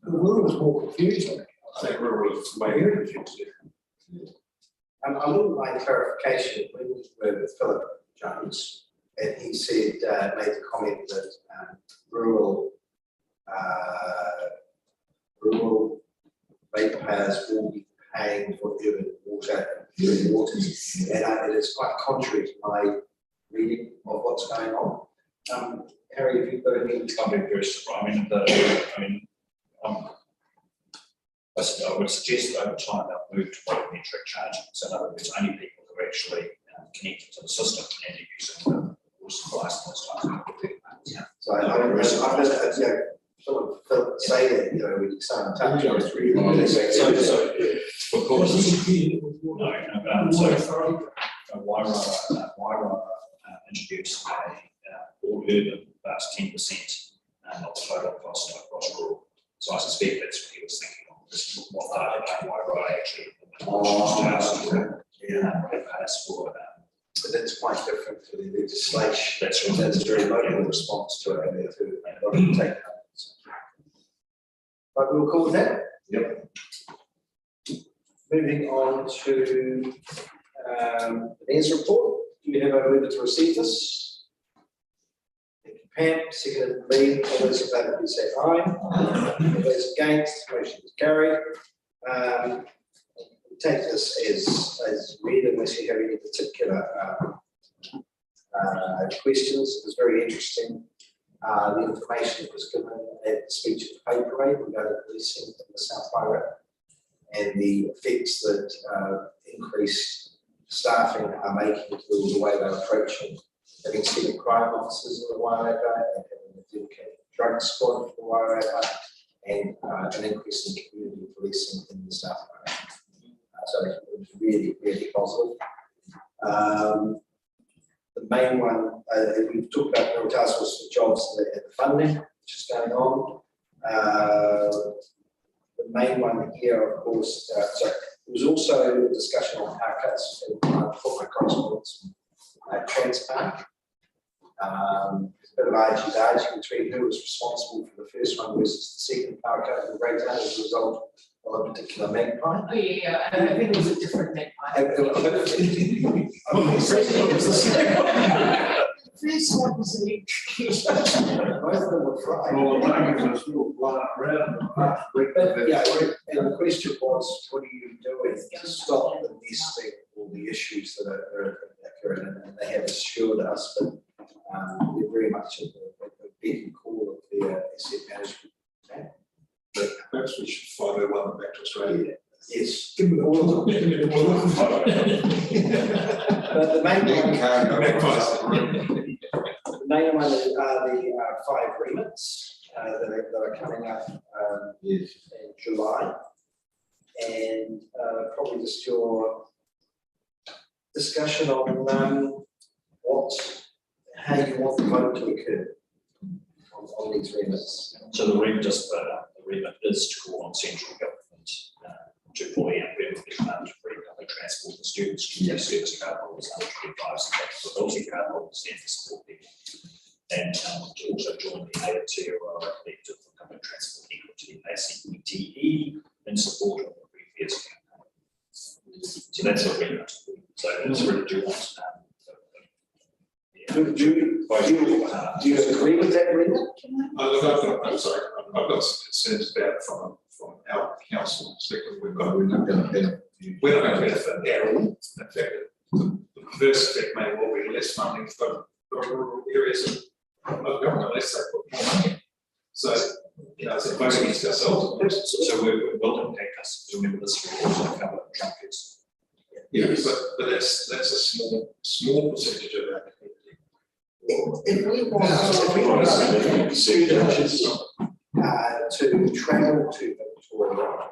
The rural is more confusing. I think rural is way more confused. I wouldn't mind clarification when we were with Philip Jones, and he said, made the comment that rural ratepayers will be paying for urban water, waters, and it is quite contrary to my reading of what's going on. Harry, have you got any? I'm being very surprised. I would suggest that over time they'll move to volumetric charging. So in other words, only people who are actually connected to the system and are using the water supplies and those types of things. Yeah. So I've just, you know, someone felt say that, you know, we start in touch. It's really So of course, Wairara introduced all urban about 10%, not the total cost across rural. So I suspect that's what he was thinking of. This is what Wairara actually. But that's quite different to the legislation. That's right. That's a very local response to it, and to take. But we'll call it that. Yep. Moving on to the mayor's report. Do we have a mover to receive this? Thank you, Pam. Seconded Lee. All those in favour, please say aye. All those against, motion is carried. We'll take this as read unless you have any particular questions. It was very interesting. The information that was given at the speech at the Pay Parade regarding policing in the South Highway and the effects that increased staffing are making to the way they're approaching having senior crime officers in the Wairarapa and having a dedicated drug squad for the Wairarapa and an increase in community policing in the South Highway. So it was really, really positive. The main one, we've talked about the task force for jobs and the funding, which is going on. The main one here, of course, so there was also a discussion on power cuts and for my correspondence Transpark. A bit of argy-bargy between who was responsible for the first one versus the second power cut in the breakdown as a result of a particular magpie. Oh, yeah, I think it was a different magpie. First one was an excuse. Both of them were fried. Well, the language is still flying around. But yeah, and the question was, what are you doing to stop the nesting or the issues that are occurring, and they have assured us that they're very much at the beck and call of their asset management plan. But perhaps we should follow one back to Australia. Yes. Give them all of them. But the main You one, can't go back the main one are the 5 remits that are coming up in July. And probably just your discussion on how you want the vote to occur on these remits. So the remit is to call on central government to employ and revenue fund for public transport for students, community service card holders, under 25s, and disability card holders, and to support them. And to also join the AOTRO collective for public transport equity, ACETE, in support of the previous campaign. So that's a remit. So it's really do want. Do you agree with that remit? I'm sorry, I've got some concerns about from our council perspective. We're not going to benefit at all. In fact, the reverse effect may well be less funding for rural areas of government unless they put more money in. So, it's a vote against ourselves. So we're well impact us. Remember this also cover trunkers. Yeah, but that's a small percentage of our community. If we want students to travel to Victoria,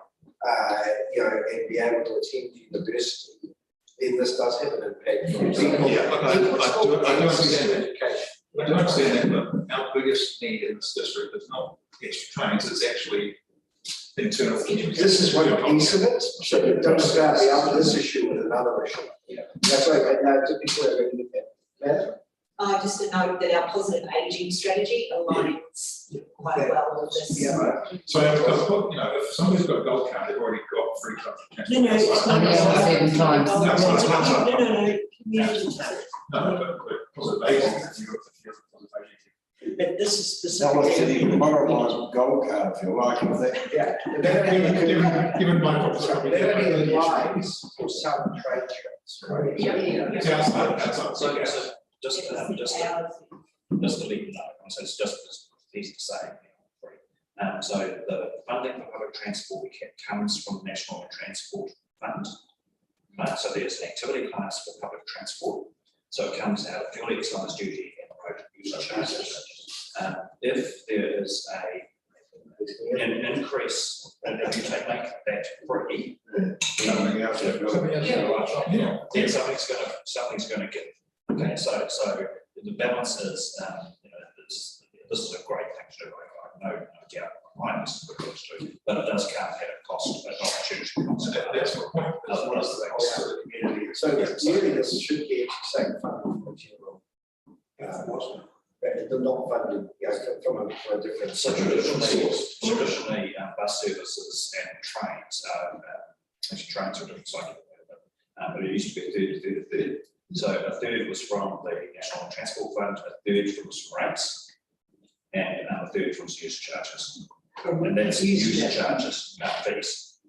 and be able to attend university, then this does have an impact. Yeah, I do understand that. I do understand that, but our biggest need in this district is not extra trains, it's actually internal. This is one piece of it, so don't start this issue with another issue. Yeah. That's right, typically I look at that. Just to note that our positive ageing strategy aligns quite well with this. Yeah. So if somebody's got a gold card, they've already got free transport. No, it's not. Yeah, 7 times. No, community. But positive aging, if you're positive aging. But this is Now, what's specifically. the motorised gold card, if you like, of that? Yeah. Given my That only applies for some trade shows, right? Yeah. So just to let you know, so it's just as easy to say. So the funding for public transport comes from the National Transport Fund. So there's an activity class for public transport. So it comes out of fuel excise duty and road user charges. If there is an increase, and if you make that free, then something's gonna give. Okay, so the balance is, this is a great thing to do. I know, no doubt, behind this is a good thing to do, but it does come at a cost, an opportunity cost. That's my point. What is the cost to the community? So really, this should be same funding for general. The not funded, from a different. So traditionally, bus services and trains, actually trains are different cycle, but it used to be a third. So a third was from the National Transport Fund, a third was from rates, and a third from user charges. And that's user charges, not fees.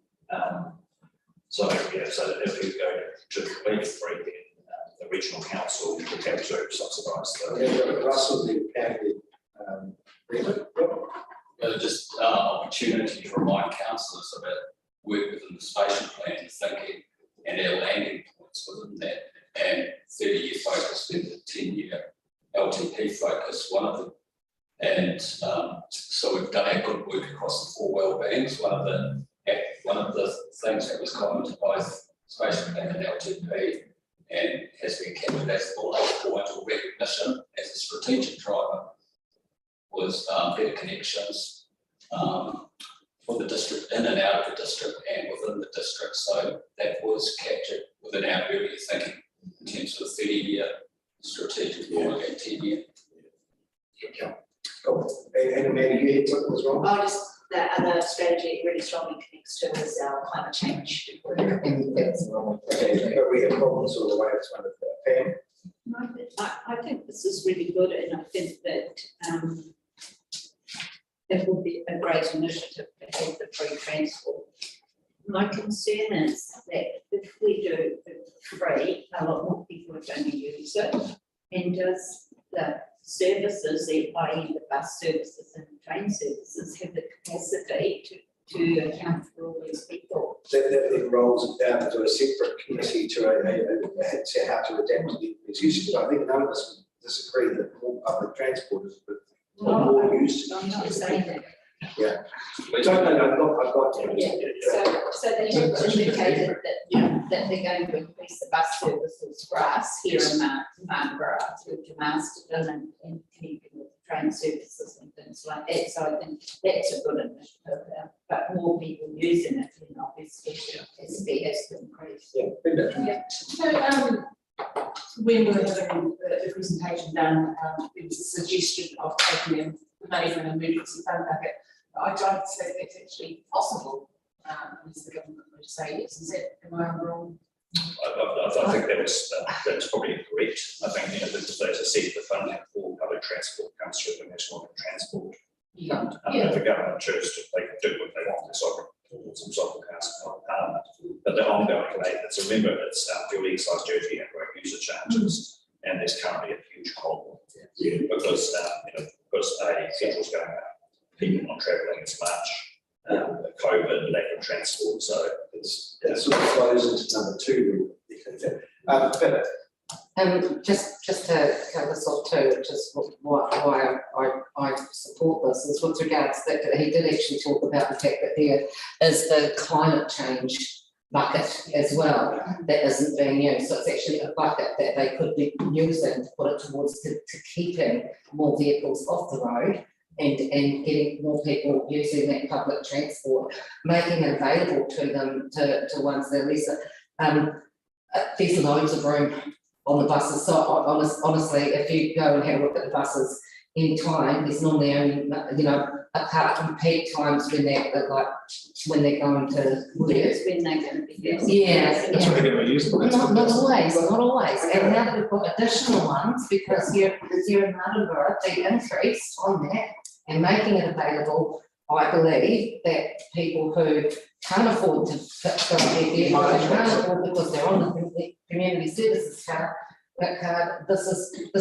So if you go to completely free, then the regional council would have to subsidise the. Russell, the county, Just opportunity to remind councillors about work within the spatial plan thinking and our landing points within that. And 30-year focus with the 10-year LTP focus, one of them. And so we've done our good work across the 4 well-beings. One of the things that was common to both spatial plan and LTP and has been kept as the point or recognition as a strategic driver was better connections for the district, in and out of the district and within the district. So that was captured within our earlier thinking in terms of the 30-year strategic plan and 10-year. And Amanda, you had something as well? The other strategy it really strongly connects to is our climate change. Okay, but we have problems all the way, it's one of the Pam. I think this is really good, and I think that it would be a great initiative to have the free transport. My concern is that if we do it free, a lot more people are going to use it. And does the services, i.e. the bus services and train services, have the capacity to account for all these people? That then rolls it down to a separate committee to how to adapt to the uses. I think none of us would disagree that more public transport is more used. I'm not saying that. Yeah. So, no, I've got. Yeah, so they have indicated that they're going to increase the bus services for us here in Marlborough through to Masterton and keeping with train services and things like that. So I think that's a good initiative, but more people using it, then obviously SB has to increase. Yeah, Brenda. So, when we were having the presentation done, there was a suggestion of taking the money from an emergency fund bucket. I don't think that's actually possible, unless the government were to say yes. Is that, am I wrong? I think that's probably incorrect. I think, as I said, the funding for public transport comes through the National Transport. Yeah. If the government chooses to, they can do what they want, there's some software cars from Parliament. But the ongoing maintenance, remember, it's fuel excise duty and road user charges, and there's currently a huge hole. Yeah. Because, because petrol's going up, people not travelling as much, COVID, lack of transport, so it's. It sort of flows into number two. Just to cover this off too, which is why I support this, is with regards that he did actually talk about the fact that there is the climate change bucket as well that isn't being used. So it's actually a bucket that they could be using to put it towards to keeping more vehicles off the road and getting more people using that public transport, making it available to them to ones that are lesser. There's loads of room on the buses. So honestly, if you go and have a look at the buses in time, there's normally only, apart from peak times when they're going to work. It's when they're going to be used. Yeah. That's what they're going to use. Not always. And now that we've got additional ones, because you're in Marlborough, the increase on that and making it available, I believe that people who can't afford to fill up their vehicle, they can't afford because they're on the community services card, this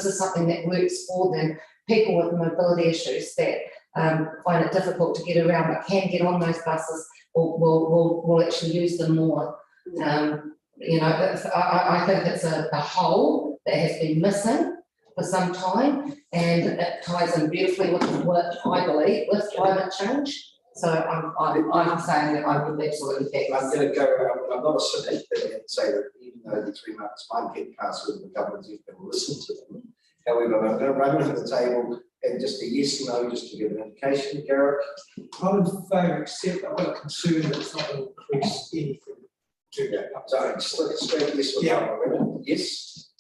is something that works for them. People with mobility issues that find it difficult to get around but can get on those buses will actually use them more. I think it's a hole that has been missing for some time, and it ties in beautifully with what I believe with climate change. So I'm saying that I would absolutely back this. I'm going to go, I'm not a cynic and say that even though the 3 months might get past with the government, you can listen to them. However, I'm going to run to the table and just a yes, no, just to give an indication, Gareth. I'm in favour, except I've got a concern that it's not going to increase anything to that. So just straight yes or no. Yes.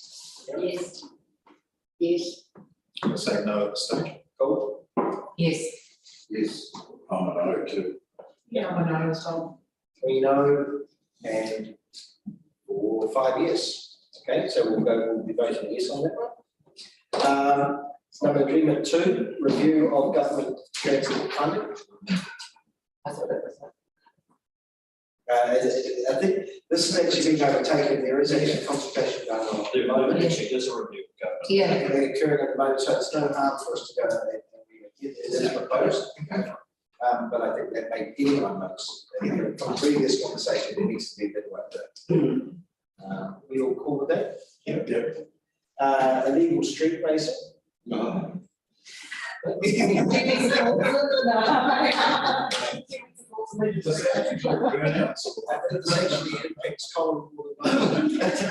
Yes. Yes. I'll say no at this stage. Cool. Yes. Yes. I'm a no too. Yeah, I know as well. 3 no and 4 or 5 yes. Okay, so we'll be voting yes on that one. Number agreement 2, review of government transport funding. I thought that was I think this has actually been overtaken. There is actually consultation going on at the moment. Actually, there's a review of government. Yeah. Occurring at the moment, so it's no harm for us to go and get it as proposed. But I think that may anyone knows, from previous conversation, it needs to be a bit like that. We all cool with that? Yeah. Illegal street racing. No. Does it actually burn out? It's actually impacts Colin more than most.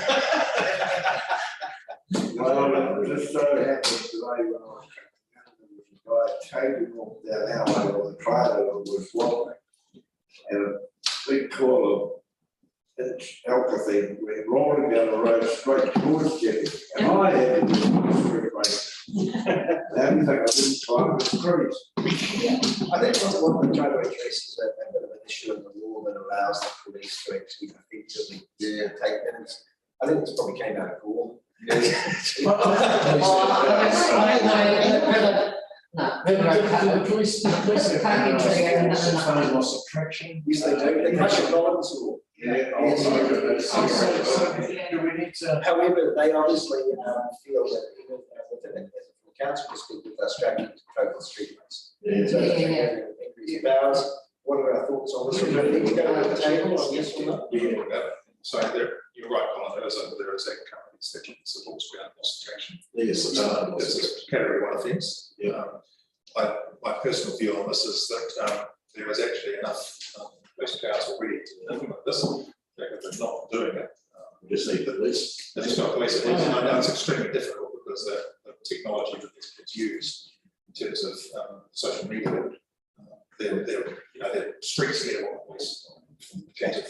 Well, just so happens today when I was taking off down our way on the trailer that was wobbling. And a big coil of alcohol went rolling down the road straight towards Jimmy. And I had to do the street race. Everything I didn't find was trees. I think what we're trying to address is a bit of an issue in the law that allows the police to actually effectively take minutes. I think this probably came out of Gore. No, River Road The can't. police have Can't get triggered, no, no, no. Funny loss of traction. Yes, they do, they crush it Rollins or. Yeah. Yes. Do we need to? However, they obviously feel that even within it, from a council perspective, they're struggling to cope with streetlights. Yeah. So Yeah, yeah. increase powers, what are our thoughts on this? Do we need to go to the table on this or not? Yeah, so there, you're right, Colin, there is companies that supports ground loss of traction. Yes, It's a category one offence. Yeah. My personal view on this is that there is actually enough police cars already to implement this. In fact, if they're not doing it, We just need the police. it's not police, it is, and I know it's extremely difficult because the technology that is used in terms of social media, they're streets level on police in terms of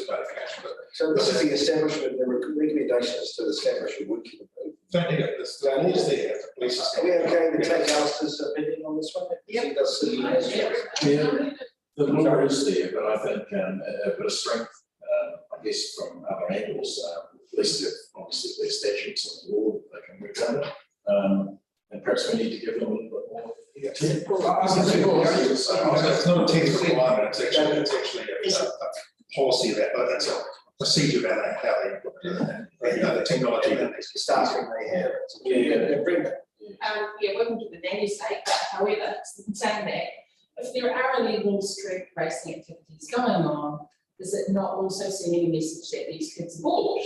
notification, but So this is the establishment, the recommendations to establish a working group. don't need it, this, the law is there, the police is. Are we okay to take Alistair's opinion on this one? He does see as well. Yeah, the law is there, but I think a bit of strength, I guess, from other angles, at least if obviously their statutes and law, they can work under. And perhaps we need to give them a little bit more. It's not a technical requirement, it's actually a policy about, but it's a procedure about how they implement it, and the technology that they Staffing they have. Yeah. Bring that. Yeah, welcome to the nanny state, but however, saying that, if there are illegal street racing activities going on, is it not also sending a message that these kids are bored?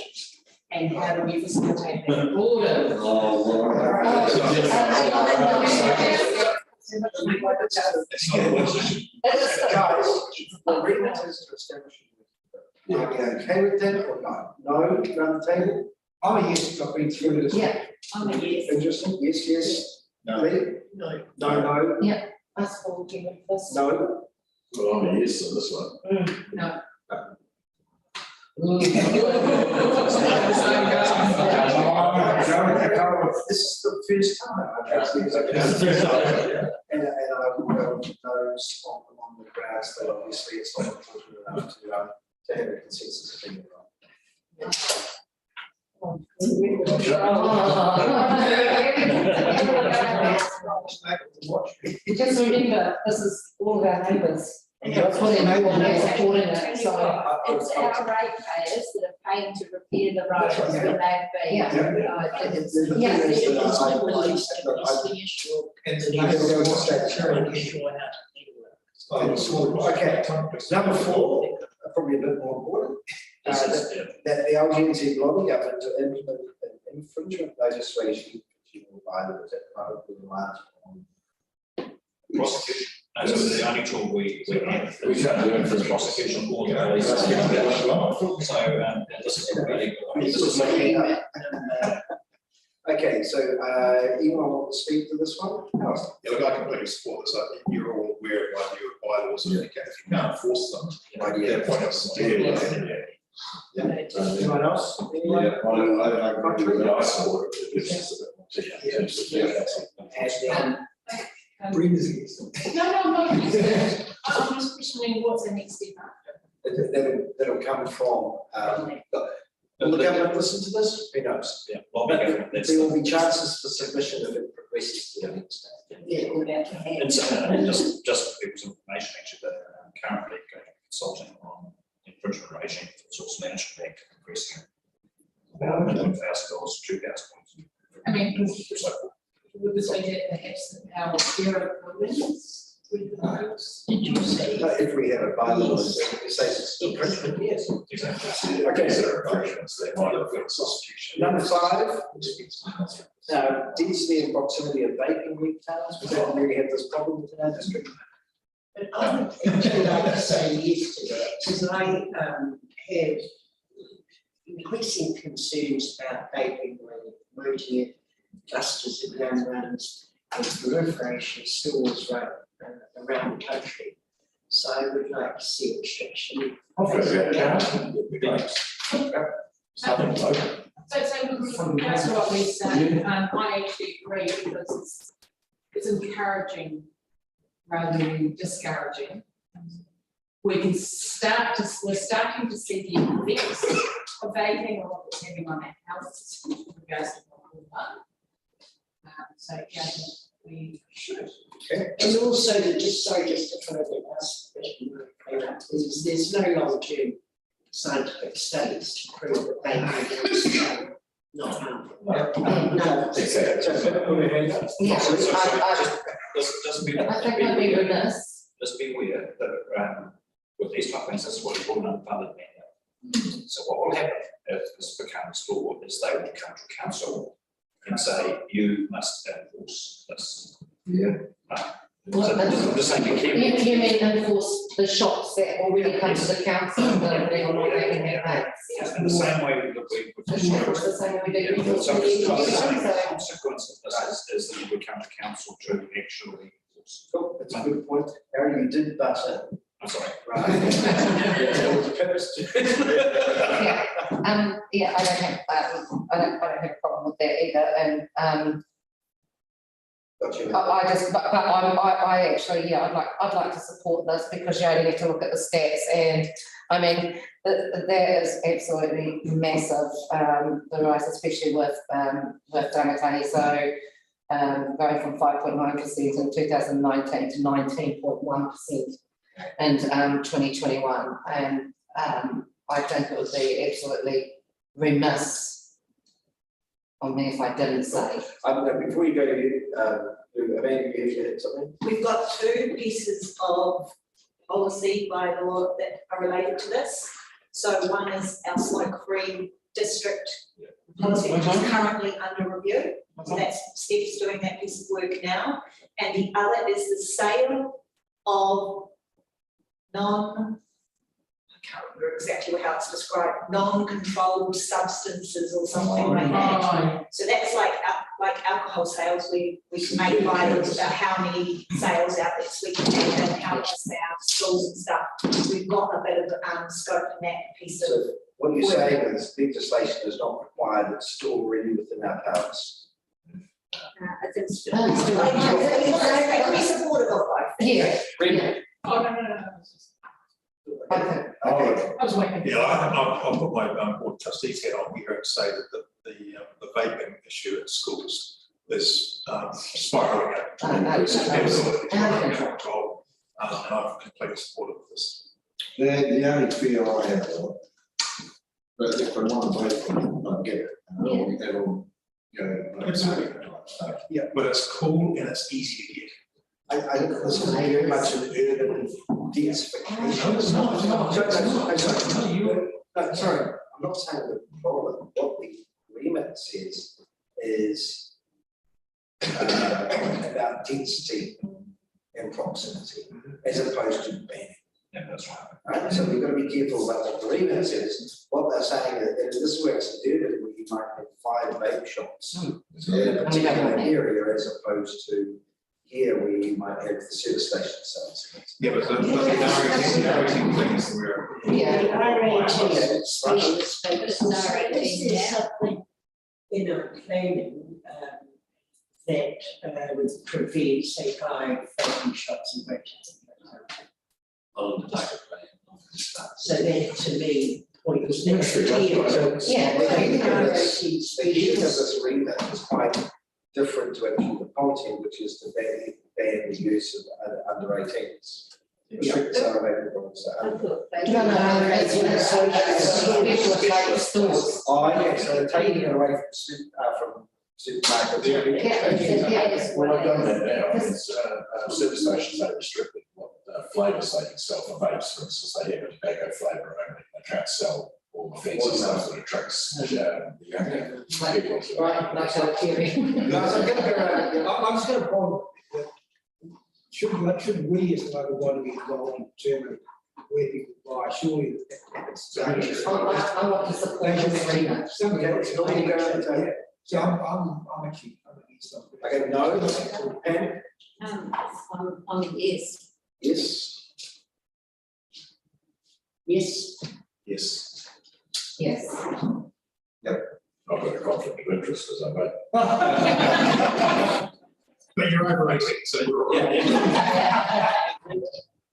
And how do we facilitate that boredom? It's not a legislation. Guys, the agreement is to establish a working group. Are we okay with that or not? No, around the table? I'm a yes, I've been through this. Yeah, I'm a yes. Interesting, yes, yes. No. Lee? No. No, no, Us all give it first. no. Well, I'm a yes on this one. This is the first time I've actually. And I would go with those on the grounds that obviously it's not important enough to have a consensus opinion on. just remember, this is all of our neighbours. That's what they know, they're supporting it, so. It's our ratepayers that are paying to repair the roads when they've been. Yeah. The Yeah. thing is that Okay, number 4, probably a bit more important. That the LGNZ lobby government to implement an infringement legislation by the large Prosecution, and so the only tool we have. We can't do it for the prosecution or the police. So, this is really. This is making up. Okay, so anyone want to speak to this one? Yeah, look, I completely support this. I think you're all aware of my view of bylaws, and if you can't force them, they're pointless. Anyone else? Anyone? I support it. It's just a bit more. And Bring this against. No, I'm just questioning what's the next step after. that'll come from, will the government listen to this? Who knows? Yeah, well, that's. There will be chances for submission if it progresses to the next stage. Yeah, we're about to have. And so, just for people's information, actually, that currently consulting on infringement regime for the Source Management Act, increasing about $1,000 to $2,000. I mean, would this mean that perhaps our zero equivalence with the groups? Did you say? If we have a bylaw that says it's infringement, yes. Exactly. Okay. There are infringements that might affect substitution. Number 5, density and proximity of vaping retailers, we don't really have this problem within our district. But I would actually like to say yes to that, because I have increasing concerns about vaping when promoting clusters of young runs and proliferation of stores around the country. So I would like to see restriction. So that's what we say, I actually agree, because it's encouraging rather than discouraging. We're starting to see the effects of vaping or what it's having on our health system with regards to one. So yeah, we should. Okay. And also, just to further ask, is there's no long-term scientific studies to prove that vaping is not harmful. No. Exactly. So, put your hand up. Yeah, Just be. I think I'd be remiss. Just be aware that, with these type of things, this is what we call an unfunded mandate. So what will happen if this becomes law is they will come to council and say, you must enforce this. Yeah. So I'm just saying, be careful. You mean enforce the shops that already come to the council that they are not making their bags? In the same way that we. The shops, the same way they do. Yeah, so the So- consequence of this is that we come to council to actually enforce. Cool, that's a good point. Harry, you did butter. I'm sorry. Right. There was a purpose to it. Yeah, I don't have, I don't have a problem with that either, and, Gotcha. I just, but I actually, yeah, I'd like to support this because you only need to look at the stats and, I mean, there is absolutely massive, the rise, especially with Tangatahi, so, going from 5.9% in 2019 to 19.1% in 2021, and I think it would be absolutely remiss on me if I didn't say. Before you go to, Amanda, you had something? We've got two pieces of policy by law that are related to this. So one is our smoke-free district policy, which is currently under review. So that's Steph's doing that piece of work now. And the other is the sale of I can't remember exactly how it's described, non-controlled substances or something like that. So that's like alcohol sales, we can make bylaws about how many sales outlets we can have and how much they are, schools and stuff. We've got a bit of scope in that piece of. So what you're saying is legislation is not required, it's still already within our powers. I think so. I can be supportive of both. Yeah. Oh, no. Okay. I was waiting. Yeah, I'll put my board trustees hat on here and say that the vaping issue at schools is spiraling out. It's absolutely spiraling out of control, and I'm completely supportive of this. The only fear I have, but if I want to vote, I'll get it. That'll go. Absolutely. Yeah. But it's cool and it's easy to get. I think this is very much an urban densification. No, it's not. No, sorry, I'm not saying the problem. What the agreement says is about density and proximity as opposed to banning. Yeah, that's right. Right, so we've got to be careful about what the agreement says. What they're saying is that this works in urban where you might have 5 vape shops in a particular area as opposed to here where you might have the service station sales. Yeah, but the things where. Yeah. This is something in our planning that would prevent, say, 5 vaping shops in Britain. On the type of plan. So that to me points Yeah, next to sure, here. that's Yeah. The use of this agreement is quite different to actually the policy, which is to ban the use of under 18s. Restrict sale of alcohol, so. I thought they. It's stores. Oh, yeah, so they're taking it away from supermarkets. Well, I've done that now, it's, service stations are restricted, what flavours they can sell for vapes, for instance, they have a tobacco flavour only, they can't sell all the fancy stuff that attracts, younger people. Right, like our theory. No, so I'm gonna go around, yeah. I'm just gonna point that shouldn't we as a local body be involved in determining where people buy, surely it's. I want to support this agreement. So I'm actually against that. Okay, no, Pam? On yes. Yes. Yes. Yes. Yes. I've got a conflict of interest as I vote. But you're over 18, so you're all right.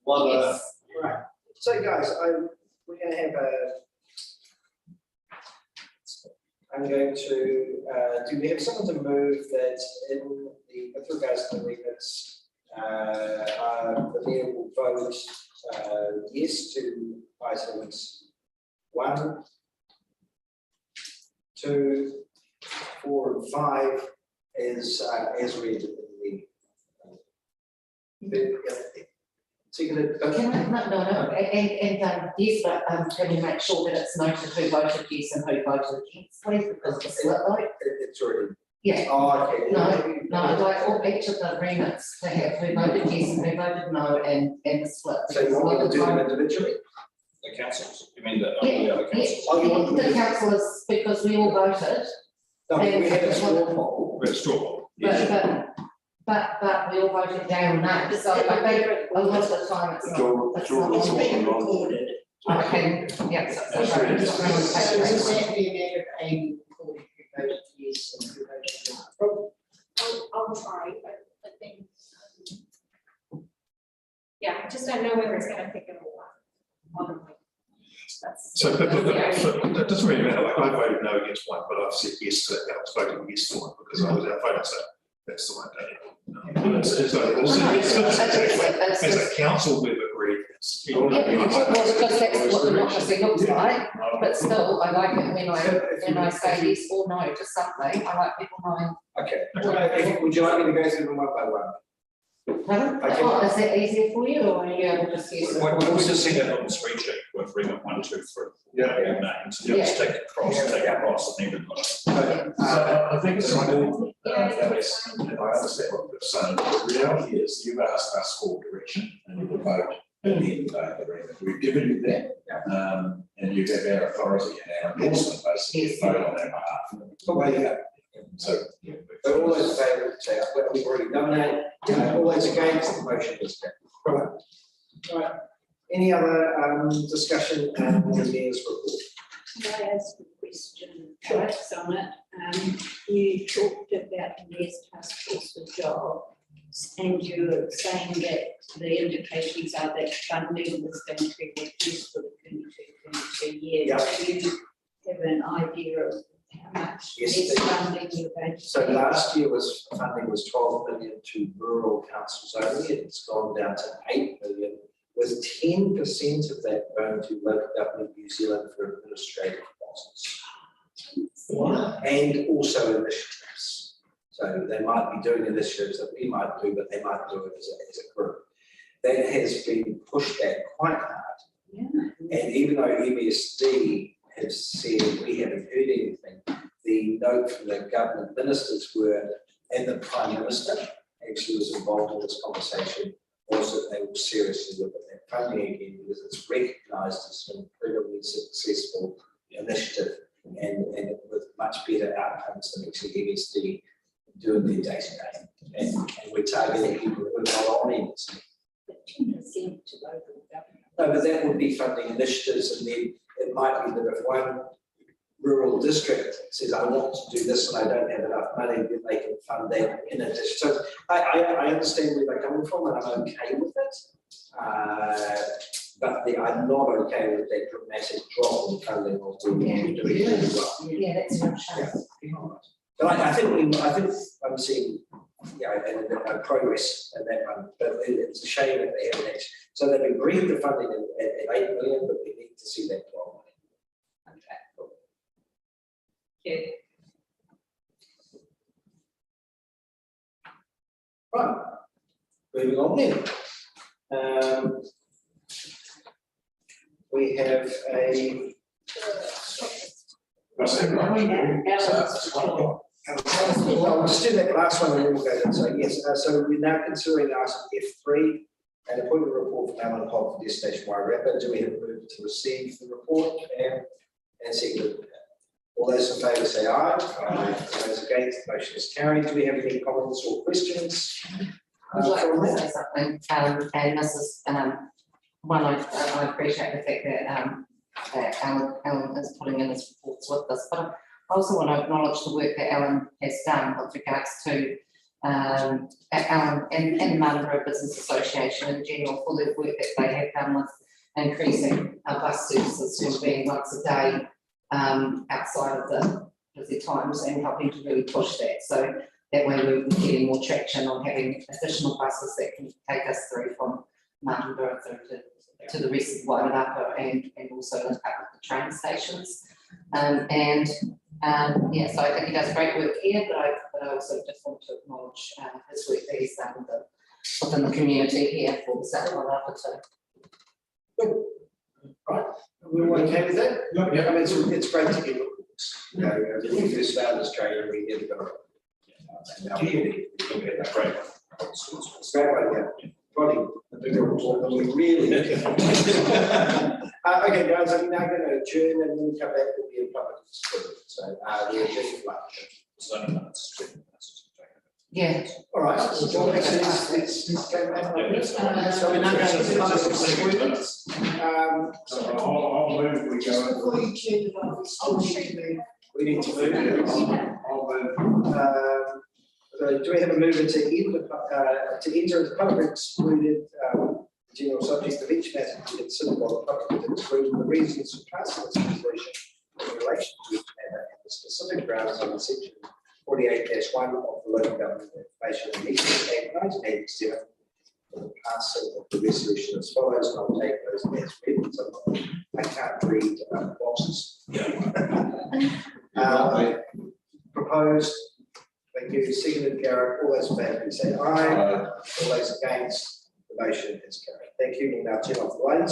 Yes. Right, so guys, we're gonna have I'm going to, do we have someone to move that in the with regards to the remits, the mayor will vote yes to items 1, 2, 4, and 5 as read in the. Seconded, Can I, no, yes, but can you make sure that it's noted who voted yes and who voted against, please, because it's a split vote? it's already. Yeah, Oh, okay. no, I'd like all each of the remits to have who voted yes and who voted no and the split. So you want me to do them individually? The councils, you mean the Yeah, other councils? Oh, you want The councillors, because we all voted, No, we had a straw poll. We're straw. but we all voted yea or nay, so I think a lot of the time it's not. It's all It's being recorded. recorded. Okay, yeah. So That's really it's not really So taken. is that the amount of Amy recorded who voted yes and who voted no? I'll try, but I think. Yeah, I just don't know whether it's gonna pick it all up. That's. So, but that's that doesn't really matter, like I voted no against one, but I've said yes to that, I was voting yes to one, because I was outvoted, so that's the one, as a council, we've agreed. Yeah, well, because that's what democracy looks like, but still, I like it when I say yes or no to something, I like people knowing. Okay, would you like me to go through them one by one? Pardon? Okay. Oh, is that easier for you, or are you able to just use it? We've also seen that on the spreadsheet with remit 1, 2, 3. Yeah. Names, you just take it across and everybody. I think it's important, Alice, and I understand what you're saying, but the reality is you've asked us for direction and you vote at the end of the day, the remit. We've given you that, and you have our authority and our endorsement basically to vote on our behalf. Away you go. So. But all those in favour, say aye. Well, we've already done that. All those against, the motion is carried. Right. Any other discussion on the mayor's report? Can I ask a question, Alex, on it? You talked about the mayor's task force for jobs, and you're saying that the indications are that funding was going to be reduced for the 22 year. Yeah. Do you have an idea of how much Yes, less funding you're going to? So last year funding was 12 million to rural councils only, and it's gone down to 8 million, with 10% of that going to local government New Zealand for administrative costs. Wow. And also initiatives. So they might be doing initiatives that we might do, but they might do it as a group. That has been pushed back quite hard. Yeah. And even though MSD has said we haven't heard anything, the note from the government ministers were, and the Prime Minister actually was involved in this conversation, was that they will seriously look at that funding again, because it's recognised as an incredibly successful initiative and with much better outcomes than actually MSD doing their day-to-day. And we're targeting people who are not on MSD. But 10% to local government. No, but that would be funding initiatives, and then it might be that if one rural district says, I want to do this and I don't have enough money, then they can fund that in addition. So I understand where they're coming from, and I'm okay with it. But I'm not okay with that dramatic drop in funding of what we're doing really well. Yeah, that's what I'm saying. But I think I'm seeing, and progress in that one, but it's a shame that they haven't actually. So they've agreed the funding at 8 million, but we need to see that 12 million. Okay, cool. Yeah. Right, moving on then. We have a. I'll just do that last one and then we'll go to, so yes, so we're now considering item F3, an appointment report from Alan Hogg for Destination Wairarapa. Do we have a move to receive the report? And second. All those in favour say aye. Aye. Those against, the motion is carried. Do we have any comments or questions? I'd like from to that? say something, and this is, one, I appreciate the fact that Alan is putting in his reports with us, but I also want to acknowledge the work that Alan has done with regards to Alan and Marlborough Business Association in general for the work that they have done with increasing our bus services to being once a day outside of the busy times and helping to really push that. So that way we're getting more traction on having additional buses that can take us through from Martinborough through to the rest of Wairarapa and also link up with the train stations. Yeah, so I think he does great work here, but I also just want to acknowledge his work that he's done within the community here for South Wairarapa too. Right, we're okay with that? Yeah. I mean, it's great to get reports. You know, when we first started Australia, we never got it. And now we get that great one. It's great one, yeah. Probably a bigger report than we really. Okay, guys, I'm now going to adjourn and then come back with the public. So, we're just lunch. So, that's 2 minutes. Yeah. All right, so let's go back. Yes. So we're now going to public. So I'll move, we Just go. before you turn it off, we still need to move. We need to move. I'll move. So do we have a mover to enter the public excluded, general subject of each matter to be considered by the public to exclude the reasons for passing this resolution in relation to each matter and the specific grounds under section 48-1 of the Local Government Information and Meetings Act 1987. The passing of the resolution as follows, and I'll take those as read, so I can't read boxes. Proposed. Thank you, seconded, Garrett. All those in favour, please say aye. All those against, the motion is carried. Thank you. We'll now turn off the lights.